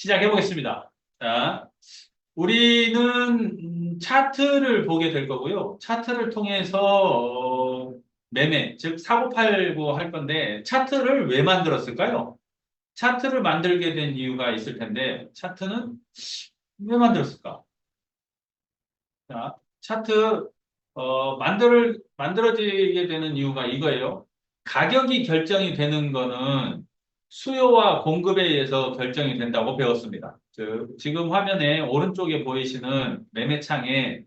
시작해 보겠습니다. 자, 우리는 차트를 보게 될 거고요. 차트를 통해서 매매, 즉 사고 팔고 할 건데 차트를 왜 만들었을까요? 차트를 만들게 된 이유가 있을 텐데 차트는 왜 만들었을까? 자, 차트 만들어지게 되는 이유가 이거예요. 가격이 결정이 되는 거는 수요와 공급에 의해서 결정이 된다고 배웠습니다. 지금 화면에 오른쪽에 보이시는 매매창에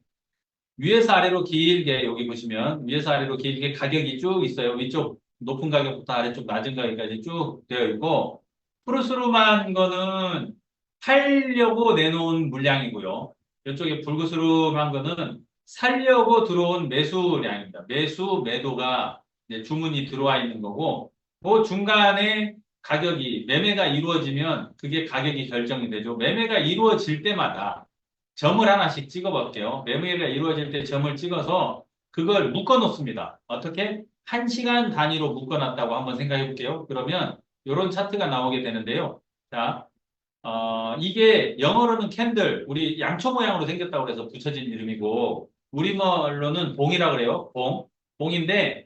위에서 아래로 길게 여기 보시면 위에서 아래로 길게 가격이 쭉 있어요. 위쪽 높은 가격부터 아래쪽 낮은 가격까지 쭉 되어 있고 푸르스름한 거는 팔려고 내놓은 물량이고요. 이쪽에 붉으스름한 거는 살려고 들어온 매수량입니다. 매수, 매도가 이제 주문이 들어와 있는 거고 그 중간에 가격이 매매가 이루어지면 그게 가격이 결정이 되죠. 매매가 이루어질 때마다 점을 하나씩 찍어 볼게요. 매매가 이루어질 때 점을 찍어서 그걸 묶어 놓습니다. 어떻게? 1시간 단위로 묶어 놨다고 한번 생각해 볼게요. 그러면 이런 차트가 나오게 되는데요. 자, 이게 영어로는 캔들, 우리 양초 모양으로 생겼다고 해서 붙여진 이름이고, 우리말로는 봉이라고 그래요. 봉. 봉인데,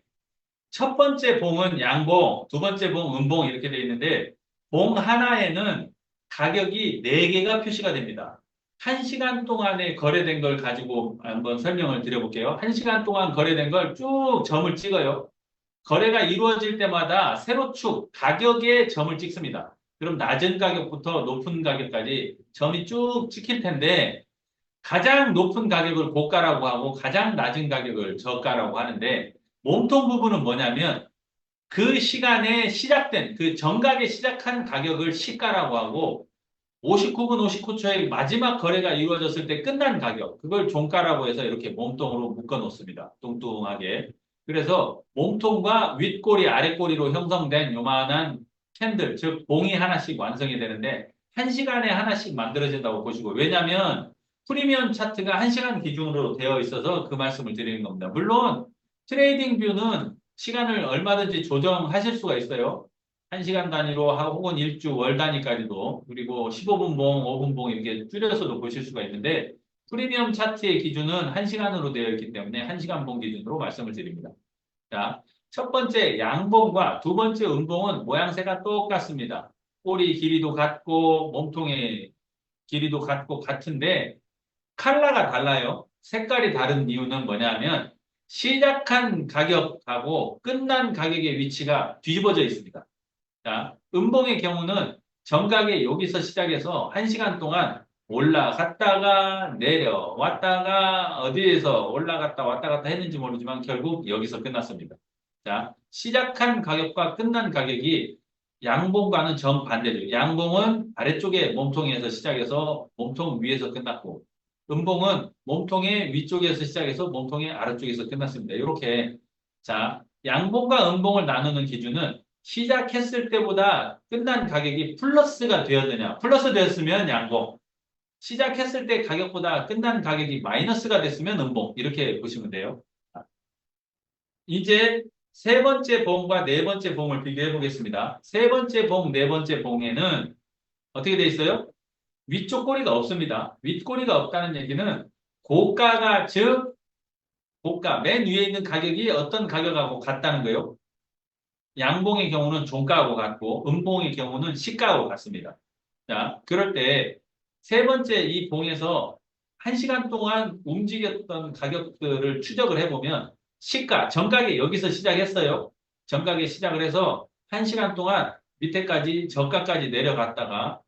첫 번째 봉은 양봉, 두 번째 봉 음봉 이렇게 되어 있는데, 봉 하나에는 가격이 4개가 표시가 됩니다. 1시간 동안에 거래된 걸 가지고 한번 설명을 드려볼게요. 1시간 동안 거래된 걸 쭉 점을 찍어요. 거래가 이루어질 때마다 세로축 가격에 점을 찍습니다. 그럼 낮은 가격부터 높은 가격까지 점이 쭉 찍힐 텐데 가장 높은 가격을 고가라고 하고 가장 낮은 가격을 저가라고 하는데 몸통 부분은 뭐냐면 그 시간에 시작된 그 정각에 시작한 가격을 시가라고 하고 59분 59초에 마지막 거래가 이루어졌을 때 끝난 가격, 그걸 종가라고 해서 이렇게 몸통으로 묶어 놓습니다. 뚱뚱하게. 그래서 몸통과 윗꼬리, 아랫꼬리로 형성된 요만한 캔들, 즉 봉이 하나씩 완성이 되는데 1시간에 하나씩 만들어진다고 보시고 왜냐하면 프리미엄 차트가 1시간 기준으로 되어 있어서 그 말씀을 드리는 겁니다. 물론 트레이딩 뷰는 시간을 얼마든지 조정하실 수가 있어요. 1시간 단위로 혹은 일주, 월 단위까지도 그리고 15분 봉, 5분 봉 이렇게 줄여서도 보실 수가 있는데 프리미엄 차트의 기준은 1시간으로 되어 있기 때문에 1시간 봉 기준으로 말씀을 드립니다. 자, 첫 번째 양봉과 두 번째 음봉은 모양새가 똑같습니다. 꼬리 길이도 같고 몸통의 길이도 같고 같은데 컬러가 달라요. 색깔이 다른 이유는 뭐냐면 시작한 가격하고 끝난 가격의 위치가 뒤집어져 있습니다. 자, 음봉의 경우는 정각에 여기서 시작해서 1시간 동안 올라갔다가 내려왔다가 어디에서 올라갔다 왔다 갔다 했는지 모르지만 결국 여기서 끝났습니다. 자, 시작한 가격과 끝난 가격이 양봉과는 정반대죠. 양봉은 아래쪽에 몸통에서 시작해서 몸통 위에서 끝났고 음봉은 몸통의 위쪽에서 시작해서 몸통의 아래쪽에서 끝났습니다. 이렇게 자, 양봉과 음봉을 나누는 기준은 시작했을 때보다 끝난 가격이 플러스가 되었느냐. 플러스 되었으면 양봉. 시작했을 때 가격보다 끝난 가격이 마이너스가 됐으면 음봉. 이렇게 보시면 돼요. 이제 세 번째 봉과 네 번째 봉을 비교해 보겠습니다. 세 번째 봉, 네 번째 봉에는 어떻게 돼 있어요? 위쪽 꼬리가 없습니다. 윗꼬리가 없다는 얘기는 고가가 즉 고가 맨 위에 있는 가격이 어떤 가격하고 같다는 거예요. 양봉의 경우는 종가하고 같고 음봉의 경우는 시가하고 같습니다. 자, 그럴 때 세 번째 이 봉에서 1시간 동안 움직였던 가격들을 추적을 해보면 시가, 정가게 여기서 시작했어요. 정가게 시작을 해서 1시간 동안 밑에까지 저가까지 내려갔다가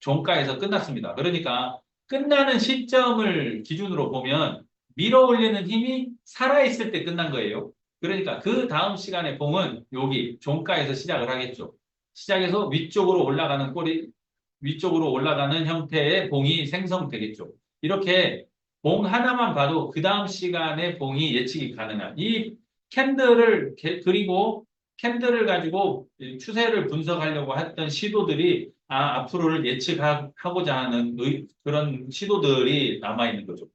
종가에서 끝났습니다. 그러니까 끝나는 시점을 기준으로 보면 밀어 올리는 힘이 살아있을 때 끝난 거예요. 그러니까 그 다음 시간에 봉은 여기 종가에서 시작을 하겠죠. 시작해서 위쪽으로 올라가는 꼬리, 위쪽으로 올라가는 형태의 봉이 생성되겠죠. 이렇게 봉 하나만 봐도 그 다음 시간에 봉이 예측이 가능한 이 캔들을 그리고 캔들을 가지고 추세를 분석하려고 했던 시도들이 앞으로를 예측하고자 하는 그런 시도들이 남아있는 거죠.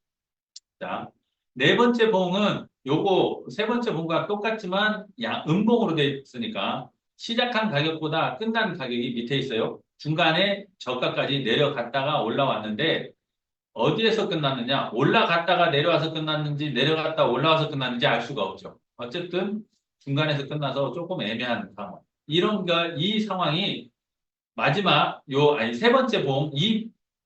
자, 네 번째 봉은 요거 세 번째 봉과 똑같지만 음봉으로 되어 있으니까 시작한 가격보다 끝난 가격이 밑에 있어요. 중간에 저가까지 내려갔다가 올라왔는데 어디에서 끝났느냐? 올라갔다가 내려와서 끝났는지 내려갔다 올라와서 끝났는지 알 수가 없죠. 어쨌든 중간에서 끝나서 조금 애매한 상황. 이 상황이 마지막 아니 세 번째 봉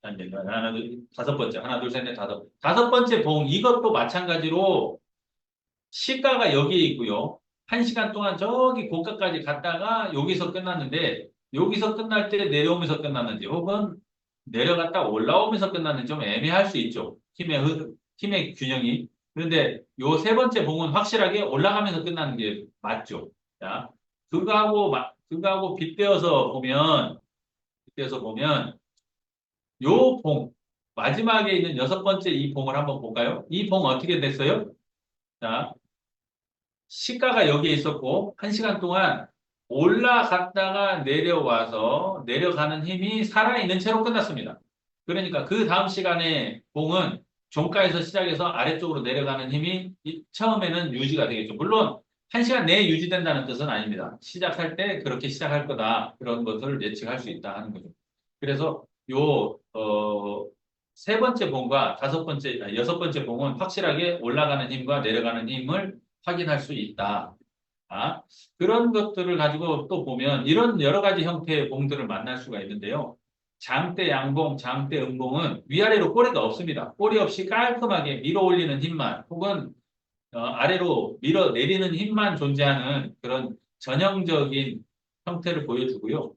아니 하나 둘 다섯 번째 하나 둘 셋 넷 다섯 번째 봉 이것도 마찬가지로 시가가 여기에 있고요. 한 시간 동안 저기 고가까지 갔다가 여기서 끝났는데 여기서 끝날 때 내려오면서 끝났는지 혹은 내려갔다 올라오면서 끝났는지 좀 애매할 수 있죠. 힘의 균형이. 그런데 요 세 번째 봉은 확실하게 올라가면서 끝나는 게 맞죠. 자, 그거하고 빗대어서 보면 요 봉, 마지막에 있는 여섯 번째 이 봉을 한번 볼까요? 이 봉 어떻게 됐어요? 자, 시가가 여기에 있었고, 한 시간 동안 올라갔다가 내려와서 내려가는 힘이 살아있는 채로 끝났습니다. 그러니까 그 다음 시간에 봉은 종가에서 시작해서 아래쪽으로 내려가는 힘이 처음에는 유지가 되겠죠. 물론 한 시간 내에 유지된다는 뜻은 아닙니다. 시작할 때 그렇게 시작할 거다. 그런 것을 예측할 수 있다 하는 거죠. 그래서 세 번째 봉과 여섯 번째 봉은 확실하게 올라가는 힘과 내려가는 힘을 확인할 수 있다. 아, 그런 것들을 가지고 또 보면 이런 여러 가지 형태의 봉들을 만날 수가 있는데요. 장대 양봉, 장대 음봉은 위아래로 꼬리가 없습니다. 꼬리 없이 깔끔하게 밀어 올리는 힘만 혹은 아래로 밀어 내리는 힘만 존재하는 그런 전형적인 형태를 보여주고요.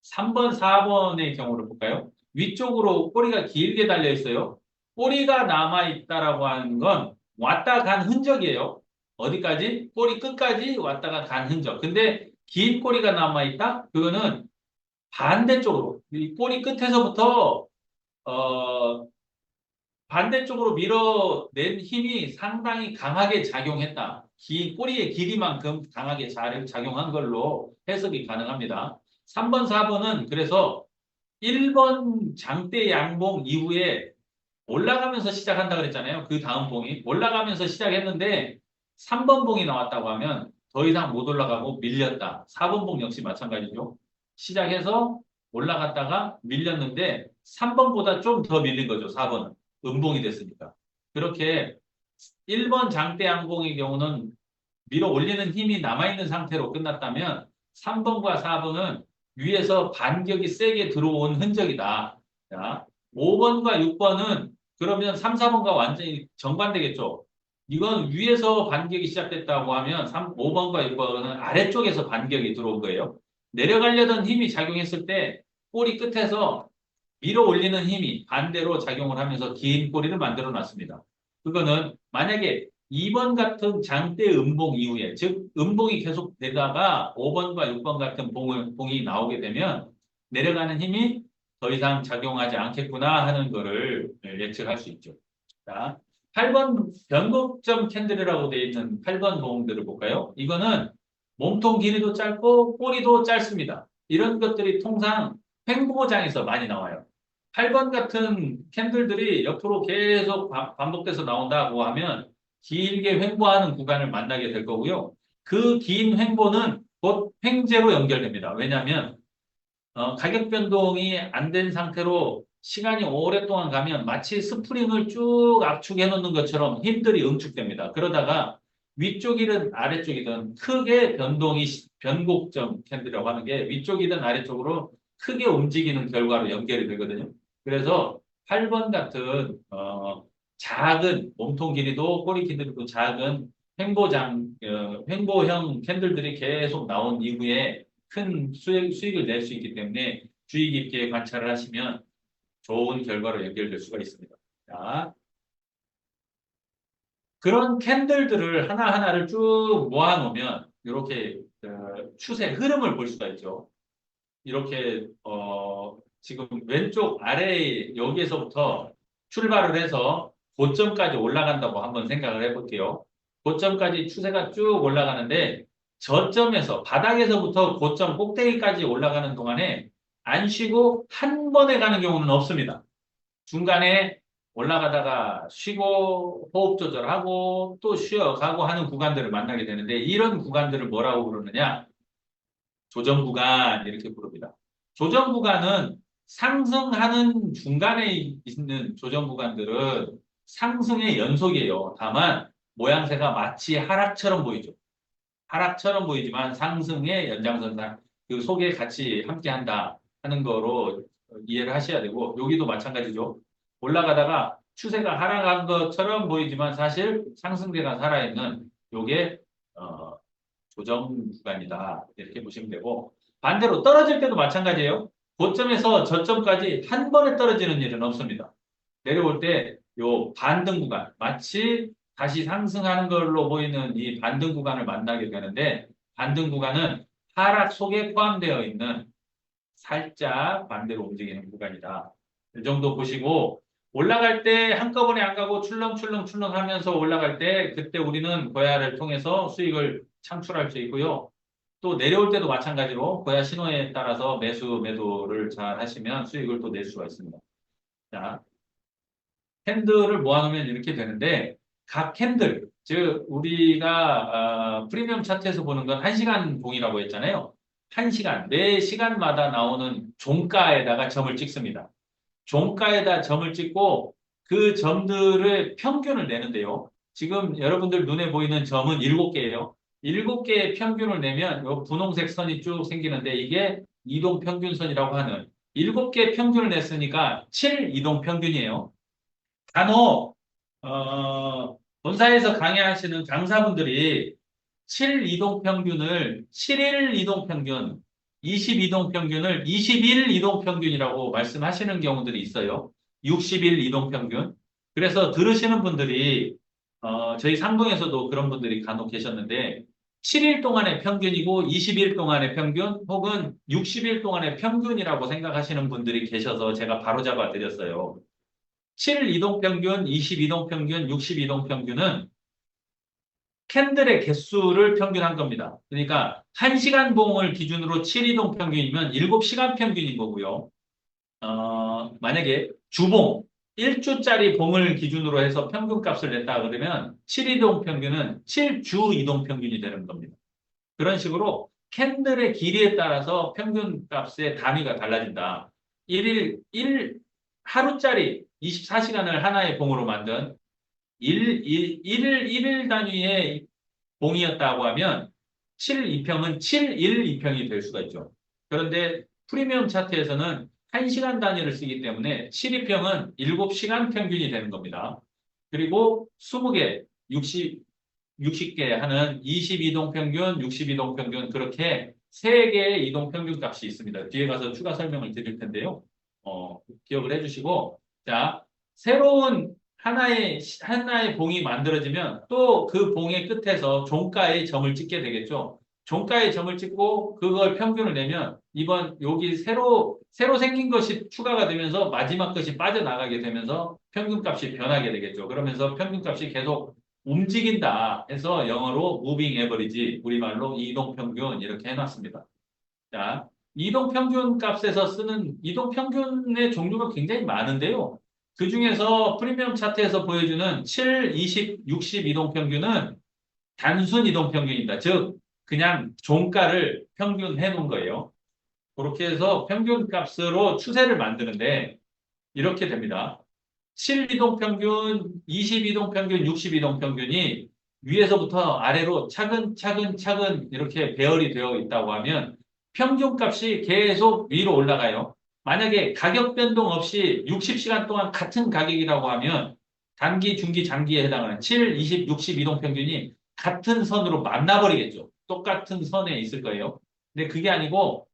3번, 4번의 경우를 볼까요? 위쪽으로 꼬리가 길게 달려 있어요. 꼬리가 남아 있다라고 하는 건 왔다 간 흔적이에요. 어디까지? 꼬리 끝까지 왔다가 간 흔적. 근데 긴 꼬리가 남아 있다? 그거는 반대쪽으로 이 꼬리 끝에서부터 어, 반대쪽으로 밀어낸 힘이 상당히 강하게 작용했다. 꼬리의 길이만큼 강하게 작용한 걸로 해석이 가능합니다. 3번, 4번은 그래서 1번 장대 양봉 이후에 올라가면서 시작한다 그랬잖아요. 그 다음 봉이. 올라가면서 시작했는데 3번 봉이 나왔다고 하면 더 이상 못 올라가고 밀렸다. 4번 봉 역시 마찬가지죠. 시작해서 올라갔다가 밀렸는데 3번보다 좀 더 밀린 거죠. 4번은. 음봉이 됐으니까. 그렇게 1번 장대 양봉의 경우는 밀어 올리는 힘이 남아있는 상태로 끝났다면 3번과 4번은 위에서 반격이 세게 들어온 흔적이다. 자, 5번과 6번은 그러면 3, 4번과 완전히 정반대겠죠. 이건 위에서 반격이 시작됐다고 하면 5번과 6번은 아래쪽에서 반격이 들어온 거예요. 내려가려던 힘이 작용했을 때 꼬리 끝에서 밀어 올리는 힘이 반대로 작용을 하면서 긴 꼬리를 만들어 놨습니다. 그거는 만약에 2번 같은 장대 음봉 이후에, 즉, 음봉이 계속 되다가 5번과 6번 같은 봉이 나오게 되면 내려가는 힘이 더 이상 작용하지 않겠구나 하는 거를 예측할 수 있죠. 자, 8번 변곡점 캔들이라고 되어 있는 8번 봉들을 볼까요? 이거는 몸통 길이도 짧고 꼬리도 짧습니다. 이런 것들이 통상 횡보장에서 많이 나와요. 8번 같은 캔들들이 옆으로 계속 반복돼서 나온다고 하면 길게 횡보하는 구간을 만나게 될 거고요. 그 긴 횡보는 곧 횡재로 연결됩니다. 왜냐하면 가격 변동이 안 된 상태로 시간이 오랫동안 가면 마치 스프링을 쭉 압축해 놓는 것처럼 힘들이 응축됩니다. 그러다가 위쪽이든 아래쪽이든 크게 변곡점 캔들이라고 하는 게 위쪽이든 아래쪽으로 크게 움직이는 결과로 연결이 되거든요. 그래서 8번 같은 작은 몸통 길이도 꼬리 길이도 작은 횡보형 캔들들이 계속 나온 이후에 큰 수익을 낼 수 있기 때문에 주의 깊게 관찰을 하시면 좋은 결과로 연결될 수가 있습니다. 자, 그런 캔들들을 하나하나를 쭉 모아놓으면 이렇게 추세 흐름을 볼 수가 있죠. 이렇게 지금 왼쪽 아래 여기에서부터 출발을 해서 고점까지 올라간다고 한번 생각을 해볼게요. 고점까지 추세가 쭉 올라가는데 저점에서 바닥에서부터 고점 꼭대기까지 올라가는 동안에 안 쉬고 한 번에 가는 경우는 없습니다. 중간에 올라가다가 쉬고 호흡 조절하고 또 쉬어가고 하는 구간들을 만나게 되는데 이런 구간들을 뭐라고 부르느냐? 조정 구간 이렇게 부릅니다. 조정 구간은 상승하는 중간에 있는 조정 구간들은 상승의 연속이에요. 다만 모양새가 마치 하락처럼 보이죠. 하락처럼 보이지만 상승의 연장선상 그 속에 같이 함께한다 하는 거로 이해를 하셔야 되고 여기도 마찬가지죠. 올라가다가 추세가 하락한 것처럼 보이지만 사실 상승세가 살아있는 요게 조정 구간이다 이렇게 보시면 되고 반대로 떨어질 때도 마찬가지예요. 고점에서 저점까지 한 번에 떨어지는 일은 없습니다. 내려올 때 요 반등 구간 마치 다시 상승하는 걸로 보이는 이 반등 구간을 만나게 되는데 반등 구간은 하락 속에 포함되어 있는 살짝 반대로 움직이는 구간이다. 이 정도 보시고 올라갈 때 한꺼번에 안 가고 출렁출렁 하면서 올라갈 때 그때 우리는 고야를 통해서 수익을 창출할 수 있고요. 또 내려올 때도 마찬가지로 고야 신호에 따라서 매도를 잘 하시면 수익을 또 낼 수가 있습니다. 자, 캔들을 모아놓으면 이렇게 되는데 각 캔들, 즉 우리가 프리미엄 차트에서 보는 건 1시간 봉이라고 했잖아요. 1시간, 매 시간마다 나오는 종가에다가 점을 찍습니다. 종가에다 점을 찍고 그 점들의 평균을 내는데요. 지금 여러분들 눈에 보이는 점은 7개예요. 7개의 평균을 내면 이 분홍색 선이 쭉 생기는데 이게 이동평균선이라고 하는 7개의 평균을 냈으니까 7 이동평균이에요. 간혹 본사에서 강의하시는 강사분들이 7 이동평균을 7일 이동평균, 20 이동평균을 21 이동평균이라고 말씀하시는 경우들이 있어요. 60일 이동평균. 그래서 들으시는 분들이 저희 상동에서도 그런 분들이 간혹 계셨는데 7일 동안의 평균이고 20일 동안의 평균 혹은 60일 동안의 평균이라고 생각하시는 분들이 계셔서 제가 바로잡아 드렸어요. 7 이동평균, 20 이동평균, 60 이동평균은 캔들의 개수를 평균한 겁니다. 그러니까 1시간 봉을 기준으로 7 이동평균이면 7시간 평균인 거고요. 만약에 주봉, 1주짜리 봉을 기준으로 해서 평균값을 냈다 그러면 7 이동평균은 7주 이동평균이 되는 겁니다. 그런 식으로 캔들의 길이에 따라서 평균값의 단위가 달라진다. 하루짜리 24시간을 하나의 봉으로 만든 일일 단위의 봉이었다고 하면 7, 2평은 7, 1, 2평이 될 수가 있죠. 그런데 프리미엄 차트에서는 1시간 단위를 쓰기 때문에 7, 2평은 7시간 평균이 되는 겁니다. 그리고 20개, 60개 하는 22동 평균, 62동 평균 그렇게 3개의 이동 평균 값이 있습니다. 뒤에 가서 추가 설명을 드릴 텐데요. 기억을 해주시고 자 새로운 하나의 봉이 만들어지면 또 그 봉의 끝에서 종가의 점을 찍게 되겠죠. 종가의 점을 찍고 그걸 평균을 내면 이번 여기 새로 생긴 것이 추가가 되면서 마지막 것이 빠져나가게 되면서 평균값이 변하게 되겠죠. 그러면서 평균값이 계속 움직인다 해서 영어로 무빙 에버리지 우리말로 이동평균 이렇게 해놨습니다. 자, 이동평균 값에서 쓰는 이동평균의 종류가 굉장히 많은데요. 그 중에서 프리미엄 차트에서 보여주는 7, 20, 60 이동평균은 단순 이동평균입니다. 즉, 그냥 종가를 평균해 놓은 거예요. 그렇게 해서 평균 값으로 추세를 만드는데 이렇게 됩니다. 7 이동평균, 20 이동평균, 60 이동평균이 위에서부터 아래로 차근차근 이렇게 배열이 되어 있다고 하면 평균값이 계속 위로 올라가요. 만약에 가격 변동 없이 60시간 동안 같은 가격이라고 하면 단기, 중기, 장기에 해당하는 7, 20, 60 이동평균이 같은 선으로 만나버리겠죠. 똑같은 선에 있을 거예요. 근데 그게 아니고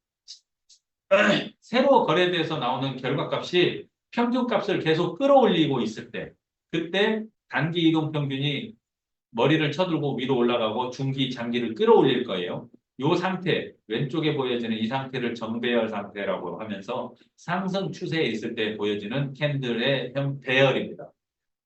새로 거래돼서 나오는 결과값이 평균값을 계속 끌어올리고 있을 때 그때 단기 이동 평균이 머리를 쳐들고 위로 올라가고 중기, 장기를 끌어올릴 거예요. 이 상태, 왼쪽에 보여지는 이 상태를 정배열 상태라고 하면서 상승 추세에 있을 때 보여지는 캔들의 배열입니다.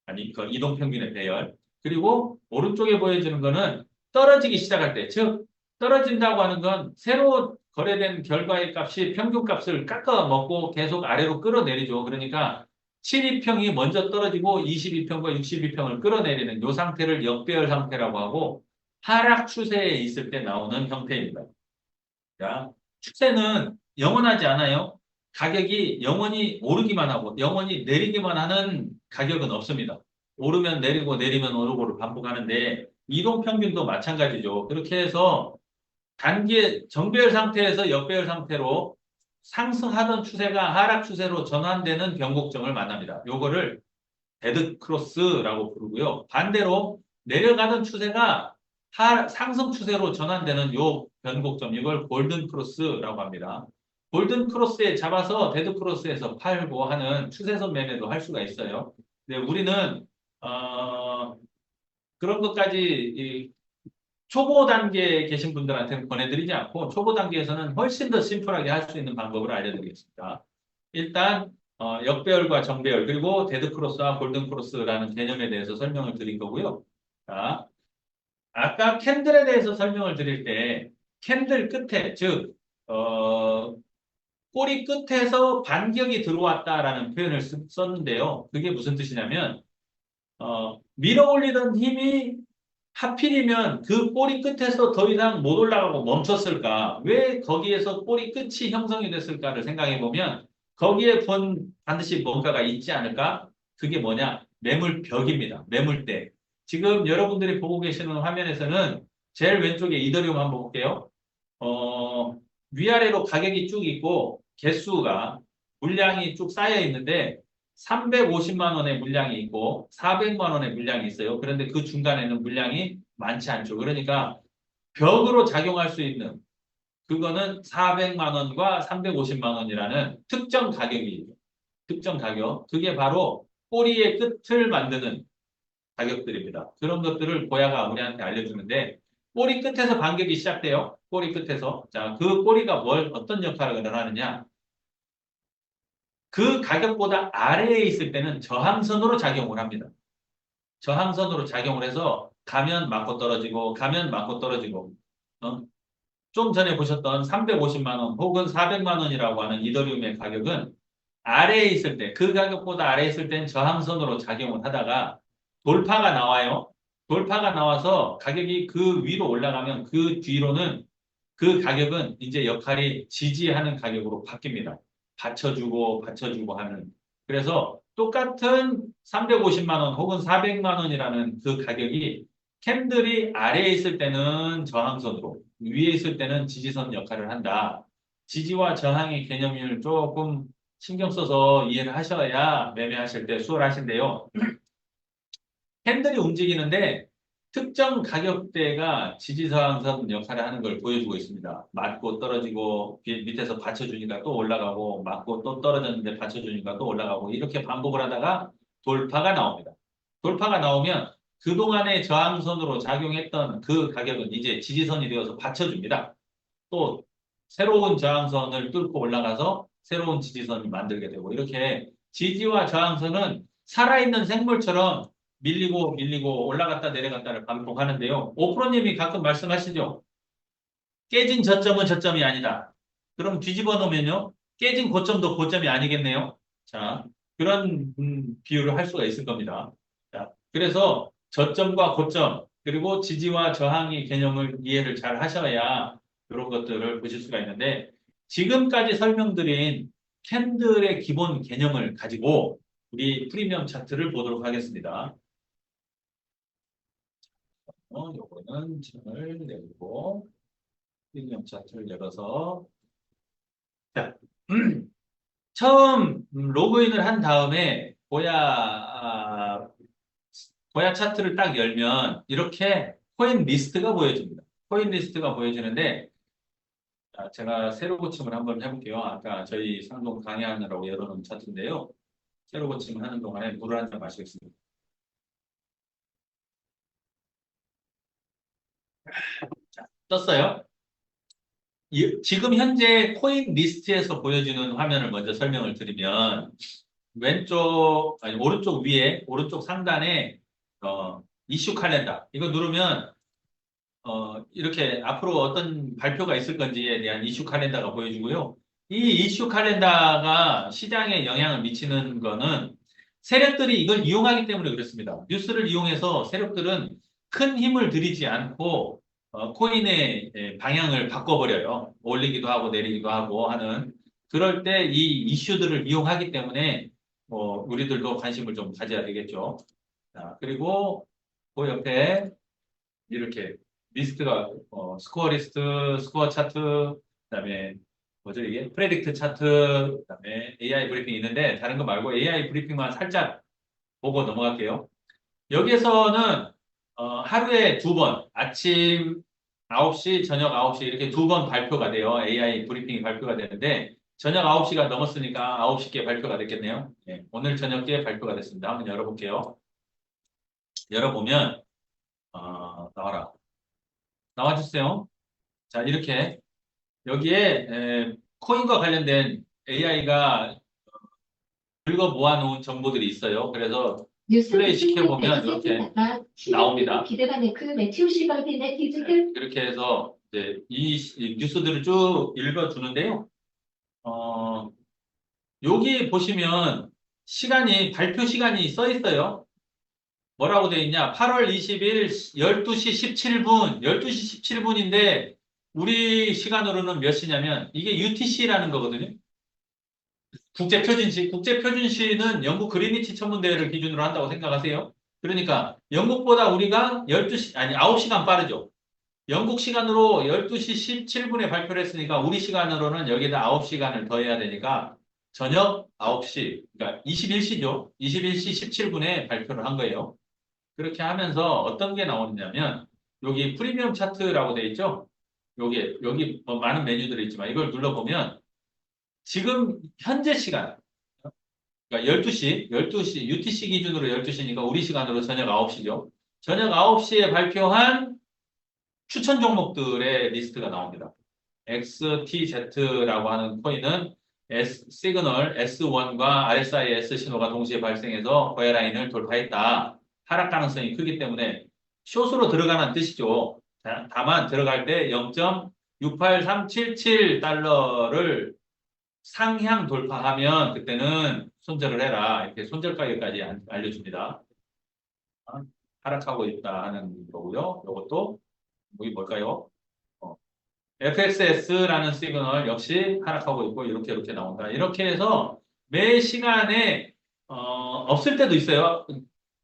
아니, 그 이동 평균의 배열. 그리고 오른쪽에 보여지는 거는 떨어지기 시작할 때, 즉 떨어진다고 하는 건 새로 거래된 결과의 값이 평균값을 깎아 먹고 계속 아래로 끌어내리죠. 그러니까 7위평이 먼저 떨어지고 22평과 62평을 끌어내리는 이 상태를 역배열 상태라고 하고 하락 추세에 있을 때 나오는 형태입니다. 자, 추세는 영원하지 않아요. 가격이 영원히 오르기만 하고 영원히 내리기만 하는 가격은 없습니다. 오르면 내리고 내리면 오르고를 반복하는데 이동평균도 마찬가지죠. 그렇게 해서 단기 정배열 상태에서 역배열 상태로 상승하던 추세가 하락 추세로 전환되는 변곡점을 만납니다. 요거를 데드크로스라고 부르고요. 반대로 내려가던 추세가 상승 추세로 전환되는 요 변곡점, 이걸 골든크로스라고 합니다. 골든크로스에 잡아서 데드크로스에서 팔고 하는 추세선 매매도 할 수가 있어요. 근데 우리는 그런 것까지 초보 단계에 계신 분들한테는 권해드리지 않고 초보 단계에서는 훨씬 더 심플하게 할 수 있는 방법을 알려드리겠습니다. 일단 역배열과 정배열 그리고 데드크로스와 골든크로스라는 개념에 대해서 설명을 드린 거고요. 자, 아까 캔들에 대해서 설명을 드릴 때 캔들 끝에 즉 꼬리 끝에서 반격이 들어왔다라는 표현을 썼는데요. 그게 무슨 뜻이냐면 밀어 올리던 힘이 하필이면 그 꼬리 끝에서 더 이상 못 올라가고 멈췄을까? 왜 거기에서 꼬리 끝이 형성이 됐을까를 생각해 보면 거기에 반드시 뭔가가 있지 않을까? 그게 뭐냐? 매물벽입니다. 매물대. 지금 여러분들이 보고 계시는 화면에서는 제일 왼쪽에 이더리움 한번 볼게요. 위아래로 가격이 쭉 있고 개수가 물량이 쭉 쌓여 있는데 350만 원의 물량이 있고 400만 원의 물량이 있어요. 그런데 그 중간에는 물량이 많지 않죠. 그러니까 벽으로 작용할 수 있는 그거는 400만 원과 350만 원이라는 특정 가격이에요. 특정 가격. 그게 바로 꼬리의 끝을 만드는 가격들입니다. 그런 것들을 고야가 우리한테 알려주는데 꼬리 끝에서 반격이 시작돼요. 꼬리 끝에서. 자, 그 꼬리가 어떤 역할을 하느냐. 그 가격보다 아래에 있을 때는 저항선으로 작용을 합니다. 저항선으로 작용을 해서 가면 맞고 떨어지고 가면 맞고 떨어지고 좀 전에 보셨던 350만 원 혹은 400만 원이라고 하는 이더리움의 가격은 아래에 있을 때 그 가격보다 아래에 있을 때는 저항선으로 작용을 하다가 돌파가 나와요. 돌파가 나와서 가격이 그 위로 올라가면 그 뒤로는 그 가격은 이제 역할이 지지하는 가격으로 바뀝니다. 받쳐주고 하는. 그래서 똑같은 350만 원 혹은 400만 원이라는 그 가격이 캔들이 아래에 있을 때는 저항선으로, 위에 있을 때는 지지선 역할을 한다. 지지와 저항의 개념을 조금 신경 써서 이해를 하셔야 매매하실 때 수월하신데요. 캔들이 움직이는데 특정 가격대가 지지저항선 역할을 하는 걸 보여주고 있습니다. 맞고 떨어지고 밑에서 받쳐주니까 또 올라가고 맞고 또 떨어졌는데 받쳐주니까 또 올라가고 이렇게 반복을 하다가 돌파가 나옵니다. 돌파가 나오면 그동안의 저항선으로 작용했던 그 가격은 이제 지지선이 되어서 받쳐줍니다. 또 새로운 저항선을 뚫고 올라가서 새로운 지지선을 만들게 되고 이렇게 지지와 저항선은 살아있는 생물처럼 밀리고 올라갔다 내려갔다를 반복하는데요. 오프로님이 가끔 말씀하시죠. 깨진 저점은 저점이 아니다. 그럼 뒤집어 놓으면요. 깨진 고점도 고점이 아니겠네요. 자, 그런 비유를 할 수가 있을 겁니다. 자, 그래서 저점과 고점 그리고 지지와 저항의 개념을 이해를 잘 하셔야 이런 것들을 보실 수가 있는데 지금까지 설명드린 캔들의 기본 개념을 가지고 우리 프리미엄 차트를 보도록 하겠습니다. 요거는 창을 내고 프리미엄 차트를 열어서 자, 처음 로그인을 한 다음에 보야 차트를 딱 열면 이렇게 코인 리스트가 보여집니다. 코인 리스트가 보여지는데 제가 새로 고침을 한번 해볼게요. 아까 저희 상동 강의하느라고 열어놓은 차트인데요. 새로 고침을 하는 동안에 물을 한 잔 마시겠습니다. 자, 떴어요. 지금 현재 코인 리스트에서 보여지는 화면을 먼저 설명을 드리면 오른쪽 위에 오른쪽 상단에 이슈 칼렌더 이거 누르면 이렇게 앞으로 어떤 발표가 있을 건지에 대한 이슈 칼렌더가 보여지고요. 이 이슈 칼렌더가 시장에 영향을 미치는 거는 세력들이 이걸 이용하기 때문에 그렇습니다. 뉴스를 이용해서 세력들은 큰 힘을 들이지 않고 코인의 방향을 바꿔버려요. 올리기도 하고 내리기도 하고 하는 그럴 때 이 이슈들을 이용하기 때문에 우리들도 관심을 좀 가져야 되겠죠. 자, 그리고 그 옆에 이렇게 리스트가 스코어 리스트, 스코어 차트, 그다음에 뭐죠 이게 프레딕트 차트, 그다음에 AI 브리핑 있는데 다른 거 말고 AI 브리핑만 살짝 보고 넘어갈게요. 여기에서는 하루에 두 번, 아침 9시, 저녁 9시 이렇게 두 번 발표가 돼요. AI 브리핑이 발표가 되는데 저녁 9시가 넘었으니까 9시께 발표가 됐겠네요. 네, 오늘 저녁에 발표가 됐습니다. 한번 열어볼게요. 열어보면 나와라. 나와주세요. 자, 이렇게 여기에 코인과 관련된 AI가 긁어 모아놓은 정보들이 있어요. 그래서 플레이 시켜보면 이렇게 나옵니다. 이렇게 해서 이제 이 뉴스들을 쭉 읽어주는데요. 여기 보시면 발표 시간이 써 있어요. 뭐라고 되어 있냐? 8월 20일 12시 17분, 12시 17분인데 우리 시간으로는 몇 시냐면 이게 UTC라는 거거든요. 국제표준시. 국제표준시는 영국 그리니치 천문대회를 기준으로 한다고 생각하세요. 그러니까 영국보다 우리가 12시, 아니 9시간 빠르죠. 영국 시간으로 12시 17분에 발표를 했으니까 우리 시간으로는 여기다 9시간을 더해야 되니까 저녁 9시, 그러니까 21시죠. 21시 17분에 발표를 한 거예요. 그렇게 하면서 어떤 게 나오냐면 여기 프리미엄 차트라고 돼 있죠. 여기 뭐 많은 메뉴들이 있지만 이걸 눌러보면 지금 현재 시간, 그러니까 12시 UTC 기준으로 12시니까 우리 시간으로 저녁 9시죠. 저녁 9시에 발표한 추천 종목들의 리스트가 나옵니다. XTZ라고 하는 코인은 시그널 S1과 RSI 신호가 동시에 발생해서 거래 라인을 돌파했다. 하락 가능성이 크기 때문에 숏으로 들어가는 뜻이죠. 다만 들어갈 때 0.68377달러를 상향 돌파하면 그때는 손절을 해라. 이렇게 손절 가격까지 알려줍니다. 하락하고 있다 하는 거고요. 이것도 이게 뭘까요? FXS라는 시그널 역시 하락하고 있고 이렇게 나온다. 이렇게 해서 매 시간에 없을 때도 있어요.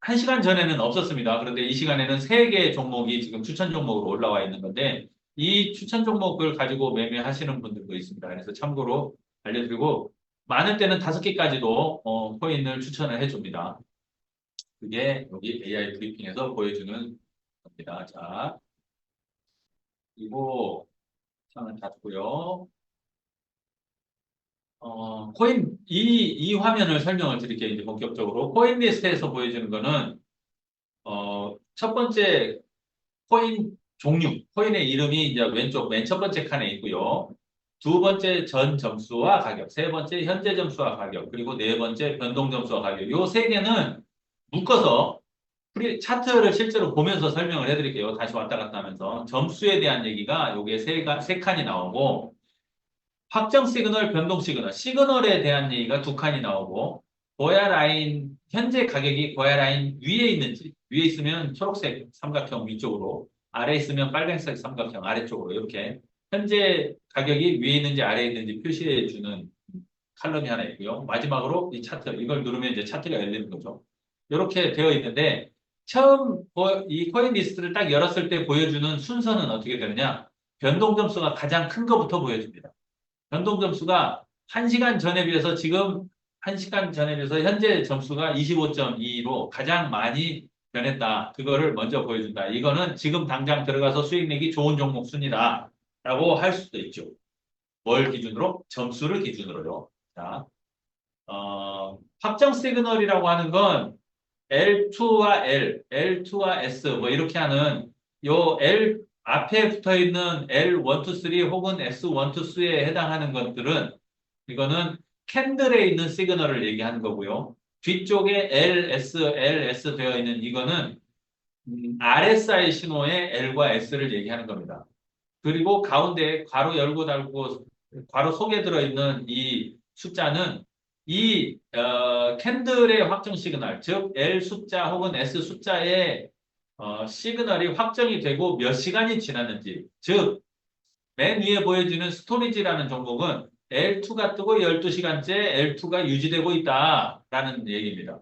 1시간 전에는 없었습니다. 그런데 이 시간에는 3개의 종목이 지금 추천 종목으로 올라와 있는 건데 이 추천 종목을 가지고 매매하시는 분들도 있습니다. 그래서 참고로 알려드리고 많을 때는 5개까지도 코인을 추천을 해줍니다. 그게 여기 AI 브리핑에서 보여주는 겁니다. 자, 그리고 창을 닫고요. 코인, 이 화면을 설명을 드릴게요. 이제 본격적으로. 코인 리스트에서 보여주는 거는, 첫 번째 코인 종류, 코인의 이름이 이제 왼쪽 맨 첫 번째 칸에 있고요. 두 번째 전 점수와 가격, 세 번째 현재 점수와 가격, 그리고 네 번째 변동 점수와 가격. 요 세 개는 묶어서 차트를 실제로 보면서 설명을 해드릴게요. 다시 왔다 갔다 하면서. 점수에 대한 얘기가 요게 세 칸이 나오고, 확정 시그널, 변동 시그널, 시그널에 대한 얘기가 2칸이 나오고, 고야 라인, 현재 가격이 고야 라인 위에 있는지, 위에 있으면 초록색 삼각형 위쪽으로, 아래에 있으면 빨간색 삼각형 아래쪽으로, 이렇게 현재 가격이 위에 있는지 아래에 있는지 표시해 주는 칼럼이 하나 있고요. 마지막으로 이 차트, 이걸 누르면 이제 차트가 열리는 거죠. 이렇게 되어 있는데, 처음 이 코인 리스트를 딱 열었을 때 보여주는 순서는 어떻게 되느냐? 변동 점수가 가장 큰 것부터 보여줍니다. 변동 점수가 1시간 전에 비해서 지금 1시간 전에 비해서 현재 점수가 25.2로 가장 많이 변했다. 그거를 먼저 보여준다. 이거는 지금 당장 들어가서 수익 내기 좋은 종목 순이다. 라고 할 수도 있죠. 뭘 기준으로? 점수를 기준으로요. 자, 확정 시그널이라고 하는 건 L2와 L, L2와 S 뭐 이렇게 하는 요 L 앞에 붙어 있는 L1, 2, 3 혹은 S1, 2, 3에 해당하는 것들은 이거는 캔들에 있는 시그널을 얘기하는 거고요. 뒤쪽에 LS 되어 있는 이거는 RSI 신호의 L과 S를 얘기하는 겁니다. 그리고 가운데 괄호 열고 닫고 괄호 속에 들어있는 이 숫자는 캔들의 확정 시그널, 즉 L 숫자 혹은 S 숫자의 시그널이 확정이 되고 몇 시간이 지났는지, 즉, 맨 위에 보여지는 스토리지라는 종목은 L2가 뜨고 12시간째 L2가 유지되고 있다라는 얘기입니다.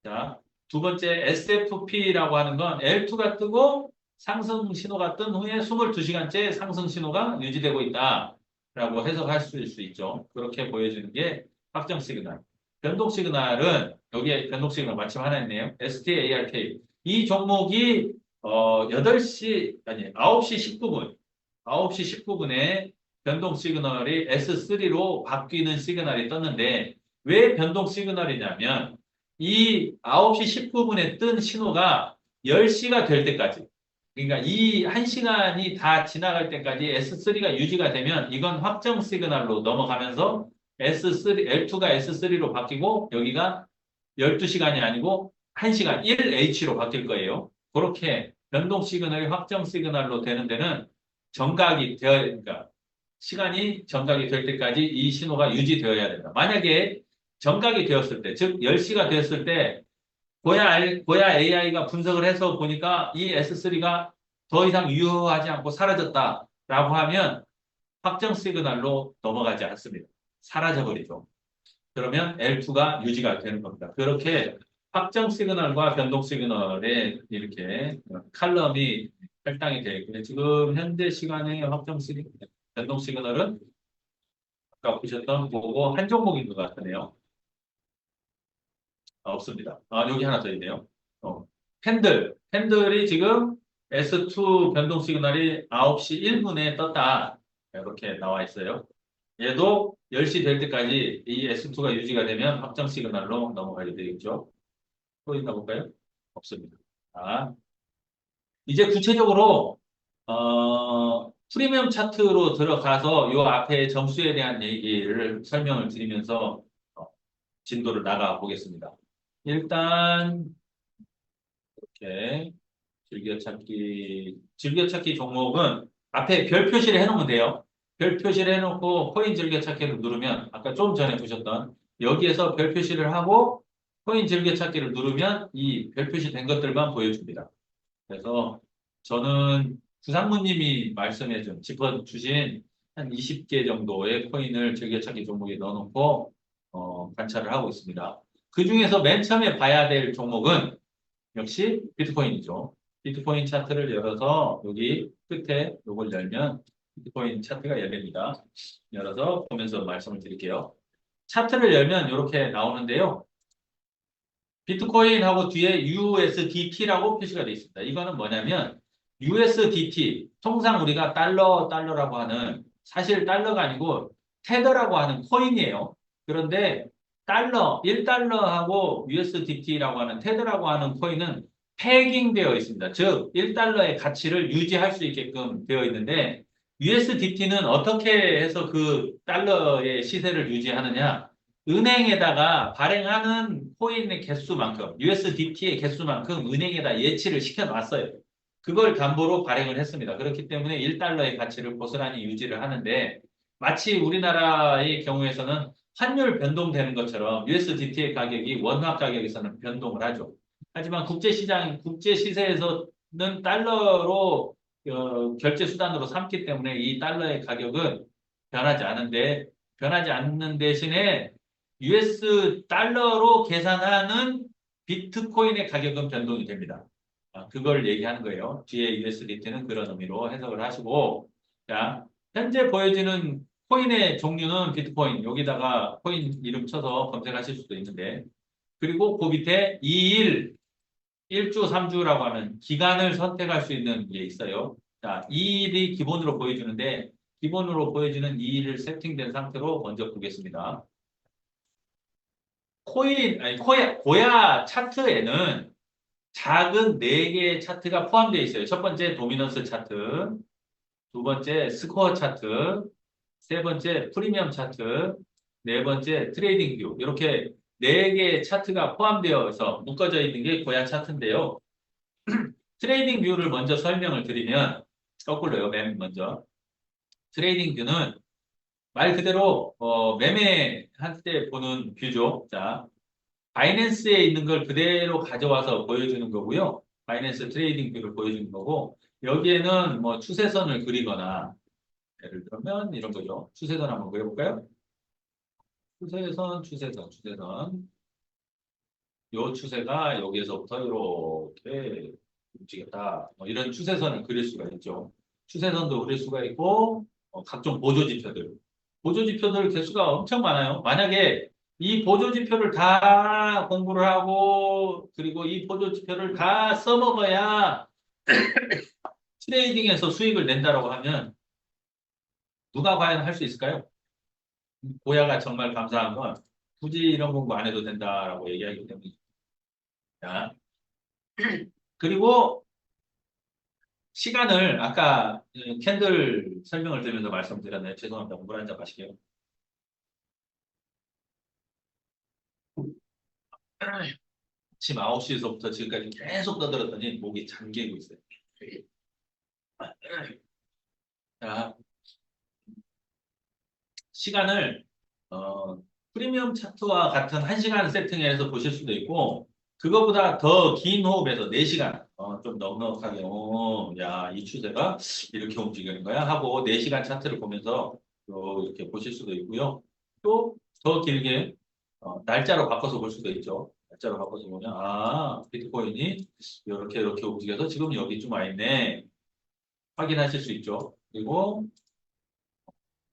자, 두 번째 SFP라고 하는 건 L2가 뜨고 상승 신호가 뜬 후에 22시간째 상승 신호가 유지되고 있다라고 해석할 수 있죠. 그렇게 보여주는 게 확정 시그널. 변동 시그널은 여기에 변동 시그널 마침 하나 있네요. STARK. 이 종목이 8시 아니 9시 19분 9시 19분에 변동 시그널이 S3로 바뀌는 시그널이 떴는데 왜 변동 시그널이냐면 이 9시 19분에 뜬 신호가 10시가 될 때까지 그러니까 이 1시간이 다 지나갈 때까지 S3가 유지가 되면 이건 확정 시그널로 넘어가면서 S3, L2가 S3로 바뀌고 여기가 12시간이 아니고 1시간 1H로 바뀔 거예요. 그렇게 변동 시그널이 확정 시그널로 되는 데는 정각이 되어야 그러니까 시간이 정각이 될 때까지 이 신호가 유지되어야 된다. 만약에 정각이 되었을 때, 즉 10시가 되었을 때 고야 AI가 분석을 해서 보니까 이 S3가 더 이상 유효하지 않고 사라졌다라고 하면 확정 시그널로 넘어가지 않습니다. 사라져버리죠. 그러면 L2가 유지가 되는 겁니다. 그렇게 확정 시그널과 변동 시그널에 이렇게 칼럼이 할당이 되어 있고요. 지금 현재 시간의 확정 시그널, 변동 시그널은 아까 보셨던 그거 한 종목인 것 같으네요. 없습니다. 여기 하나 더 있네요. 팬들이 지금 S2 변동 시그널이 9시 1분에 떴다. 이렇게 나와 있어요. 얘도 10시 될 때까지 이 S2가 유지가 되면 확정 시그널로 넘어가게 되겠죠. 또 있나 볼까요? 없습니다. 자, 이제 구체적으로 프리미엄 차트로 들어가서 이 앞에 점수에 대한 얘기를 설명을 드리면서 어, 진도를 나가 보겠습니다. 일단 이렇게 즐겨찾기 종목은 앞에 별 표시를 해놓으면 돼요. 별 표시를 해놓고 코인 즐겨찾기를 누르면 아까 좀 전에 보셨던 여기에서 별 표시를 하고 코인 즐겨찾기를 누르면 이 별 표시 된 것들만 보여줍니다. 그래서 저는 구상무님이 말씀해준 짚어주신 한 20개 정도의 코인을 즐겨찾기 종목에 넣어놓고 관찰을 하고 있습니다. 그 중에서 맨 처음에 봐야 될 종목은 역시 비트코인이죠. 비트코인 차트를 열어서 여기 끝에 이걸 열면 비트코인 차트가 열립니다. 열어서 보면서 말씀을 드릴게요. 차트를 열면 이렇게 나오는데요. 비트코인하고 뒤에 USDT라고 표시가 되어 있습니다. 이거는 뭐냐면 USDT, 통상 우리가 달러라고 하는 사실 달러가 아니고 테더라고 하는 코인이에요. 그런데 1달러하고 USDT라고 하는 테더라고 하는 코인은 패깅되어 있습니다. 즉, 1달러의 가치를 유지할 수 있게끔 되어 있는데 USDT는 어떻게 해서 그 달러의 시세를 유지하느냐? 은행에다가 발행하는 코인의 개수만큼, USDT의 개수만큼 은행에다 예치를 시켜놨어요. 그걸 담보로 발행을 했습니다. 그렇기 때문에 1달러의 가치를 고스란히 유지를 하는데 마치 우리나라의 경우에서는 환율 변동되는 것처럼 USDT의 가격이 원화 가격에서는 변동을 하죠. 하지만 국제 시세에서는 달러로 결제 수단으로 삼기 때문에 이 달러의 가격은 변하지 않는 대신에 US 달러로 계산하는 비트코인의 가격은 변동이 됩니다. 그걸 얘기하는 거예요. 뒤에 USDT는 그런 의미로 해석을 하시고, 자, 현재 보여지는 코인의 종류는 비트코인, 여기다가 코인 이름 쳐서 검색하실 수도 있는데, 그리고 그 밑에 2일, 1주, 3주라고 하는 기간을 선택할 수 있는 게 있어요. 자, 2일이 기본으로 보여주는데, 기본으로 보여지는 2일을 세팅된 상태로 먼저 보겠습니다. 고야 차트에는 작은 4개의 차트가 포함되어 있어요. 첫 번째 도미넌스 차트, 두 번째 스코어 차트, 세 번째 프리미엄 차트, 네 번째 트레이딩 뷰. 이렇게 4개의 차트가 포함되어서 묶어져 있는 게 고야 차트인데요. 트레이딩 뷰를 먼저 설명을 드리면 거꾸로요. 맨 먼저. 트레이딩 뷰는 말 그대로 매매할 때 보는 뷰죠. 자, 바이낸스에 있는 걸 그대로 가져와서 보여주는 거고요. 바이낸스 트레이딩 뷰를 보여주는 거고, 여기에는 뭐 추세선을 그리거나, 예를 들면 이런 거죠. 추세선 한번 그려볼까요? 추세선. 요 추세가 여기에서부터 이렇게 움직였다. 뭐 이런 추세선을 그릴 수가 있죠. 추세선도 그릴 수가 있고, 각종 보조지표들. 보조지표들 개수가 엄청 많아요. 만약에 이 보조지표를 다 공부를 하고, 그리고 이 보조지표를 다 써먹어야 트레이딩에서 수익을 낸다라고 하면 누가 과연 할 수 있을까요? 고야가 정말 감사한 건 굳이 이런 공부 안 해도 된다라고 얘기하기 때문입니다. 그리고 시간을 아까 캔들 설명을 드리면서 말씀드렸네요. 죄송합니다. 물 한 잔 마실게요. 아침 9시에서부터 지금까지 계속 떠들었더니 목이 잠기고 있어요. 자, 시간을 프리미엄 차트와 같은 1시간 세팅해서 보실 수도 있고 그거보다 더 긴 호흡에서 4시간 좀 넉넉하게 야, 이 추세가 이렇게 움직이는 거야 하고 4시간 차트를 보면서 또 이렇게 보실 수도 있고요. 또 더 길게 날짜로 바꿔서 볼 수도 있죠. 날짜로 바꿔서 보면 비트코인이 이렇게 움직여서 지금 여기쯤 와 있네. 확인하실 수 있죠. 그리고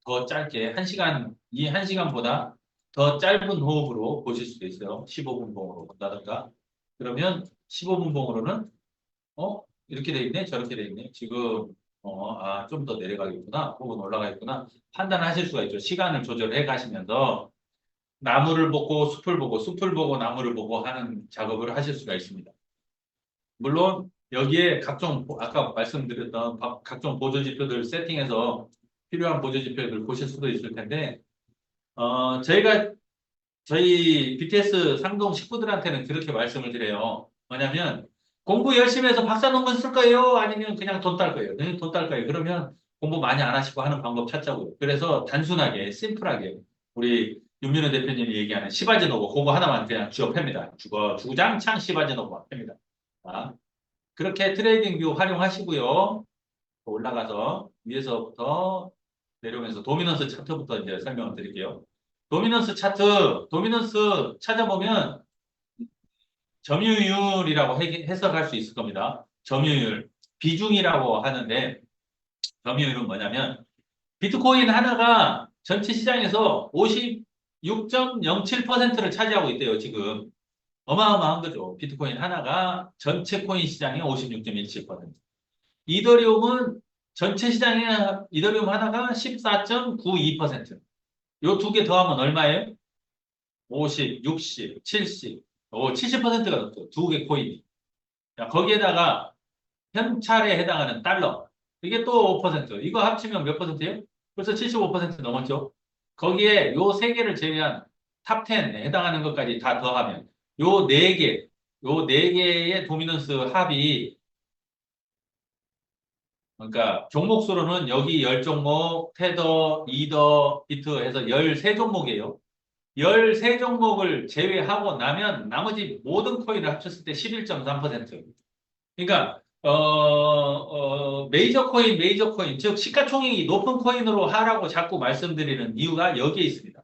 더 짧게 1시간, 이 1시간보다 더 짧은 호흡으로 보실 수도 있어요. 15분 봉으로 본다든가. 그러면 15분 봉으로는 이렇게 돼 있네, 저렇게 돼 있네. 지금 좀 더 내려가겠구나, 혹은 올라가겠구나 판단하실 수가 있죠. 시간을 조절해 가시면서 나무를 보고 숲을 보고 숲을 보고 나무를 보고 하는 작업을 하실 수가 있습니다. 물론 여기에 각종 아까 말씀드렸던 각종 보조지표들 세팅해서 필요한 보조지표들 보실 수도 있을 텐데 저희가 저희 BTS 상동 식구들한테는 그렇게 말씀을 드려요. 뭐냐면 공부 열심히 해서 박사 논문 쓸 거예요? 아니면 그냥 돈 딸 거예요? 그냥 돈 딸 거예요. 그러면 공부 많이 안 하시고 하는 방법 찾자고요. 그래서 단순하게 심플하게 우리 윤민호 대표님이 얘기하는 시바지노고 그거 하나만 그냥 쥐어 팹니다. 주구장창 시바지노고 팹니다. 자, 그렇게 트레이딩 뷰 활용하시고요. 올라가서 위에서부터 내려오면서 도미넌스 차트부터 이제 설명을 드릴게요. 도미넌스 차트, 도미넌스 찾아보면 점유율이라고 해석할 수 있을 겁니다. 점유율, 비중이라고 하는데 점유율은 뭐냐면 비트코인 하나가 전체 시장에서 56.07%를 차지하고 있대요, 지금. 어마어마한 거죠. 비트코인 하나가 전체 코인 시장의 56.17%. 이더리움은 전체 시장의 이더리움 하나가 14.92%. 요 두 개 더하면 얼마예요? 50, 60, 70. 70%가 넘죠. 두 개 코인이. 자, 거기에다가 현찰에 해당하는 달러. 이게 또 5%. 이거 합치면 몇 퍼센트예요? 벌써 75% 넘었죠. 거기에 요 세 개를 제외한 탑 10에 해당하는 것까지 다 더하면 요 네 개, 요 네 개의 도미넌스 합이 그러니까 종목 수로는 여기 10종목, 테더, 이더, 비트 해서 13종목이에요. 13종목을 제외하고 나면 나머지 모든 코인을 합쳤을 때 11.3%. 그러니까 메이저 코인, 즉 시가총액이 높은 코인으로 하라고 자꾸 말씀드리는 이유가 여기에 있습니다.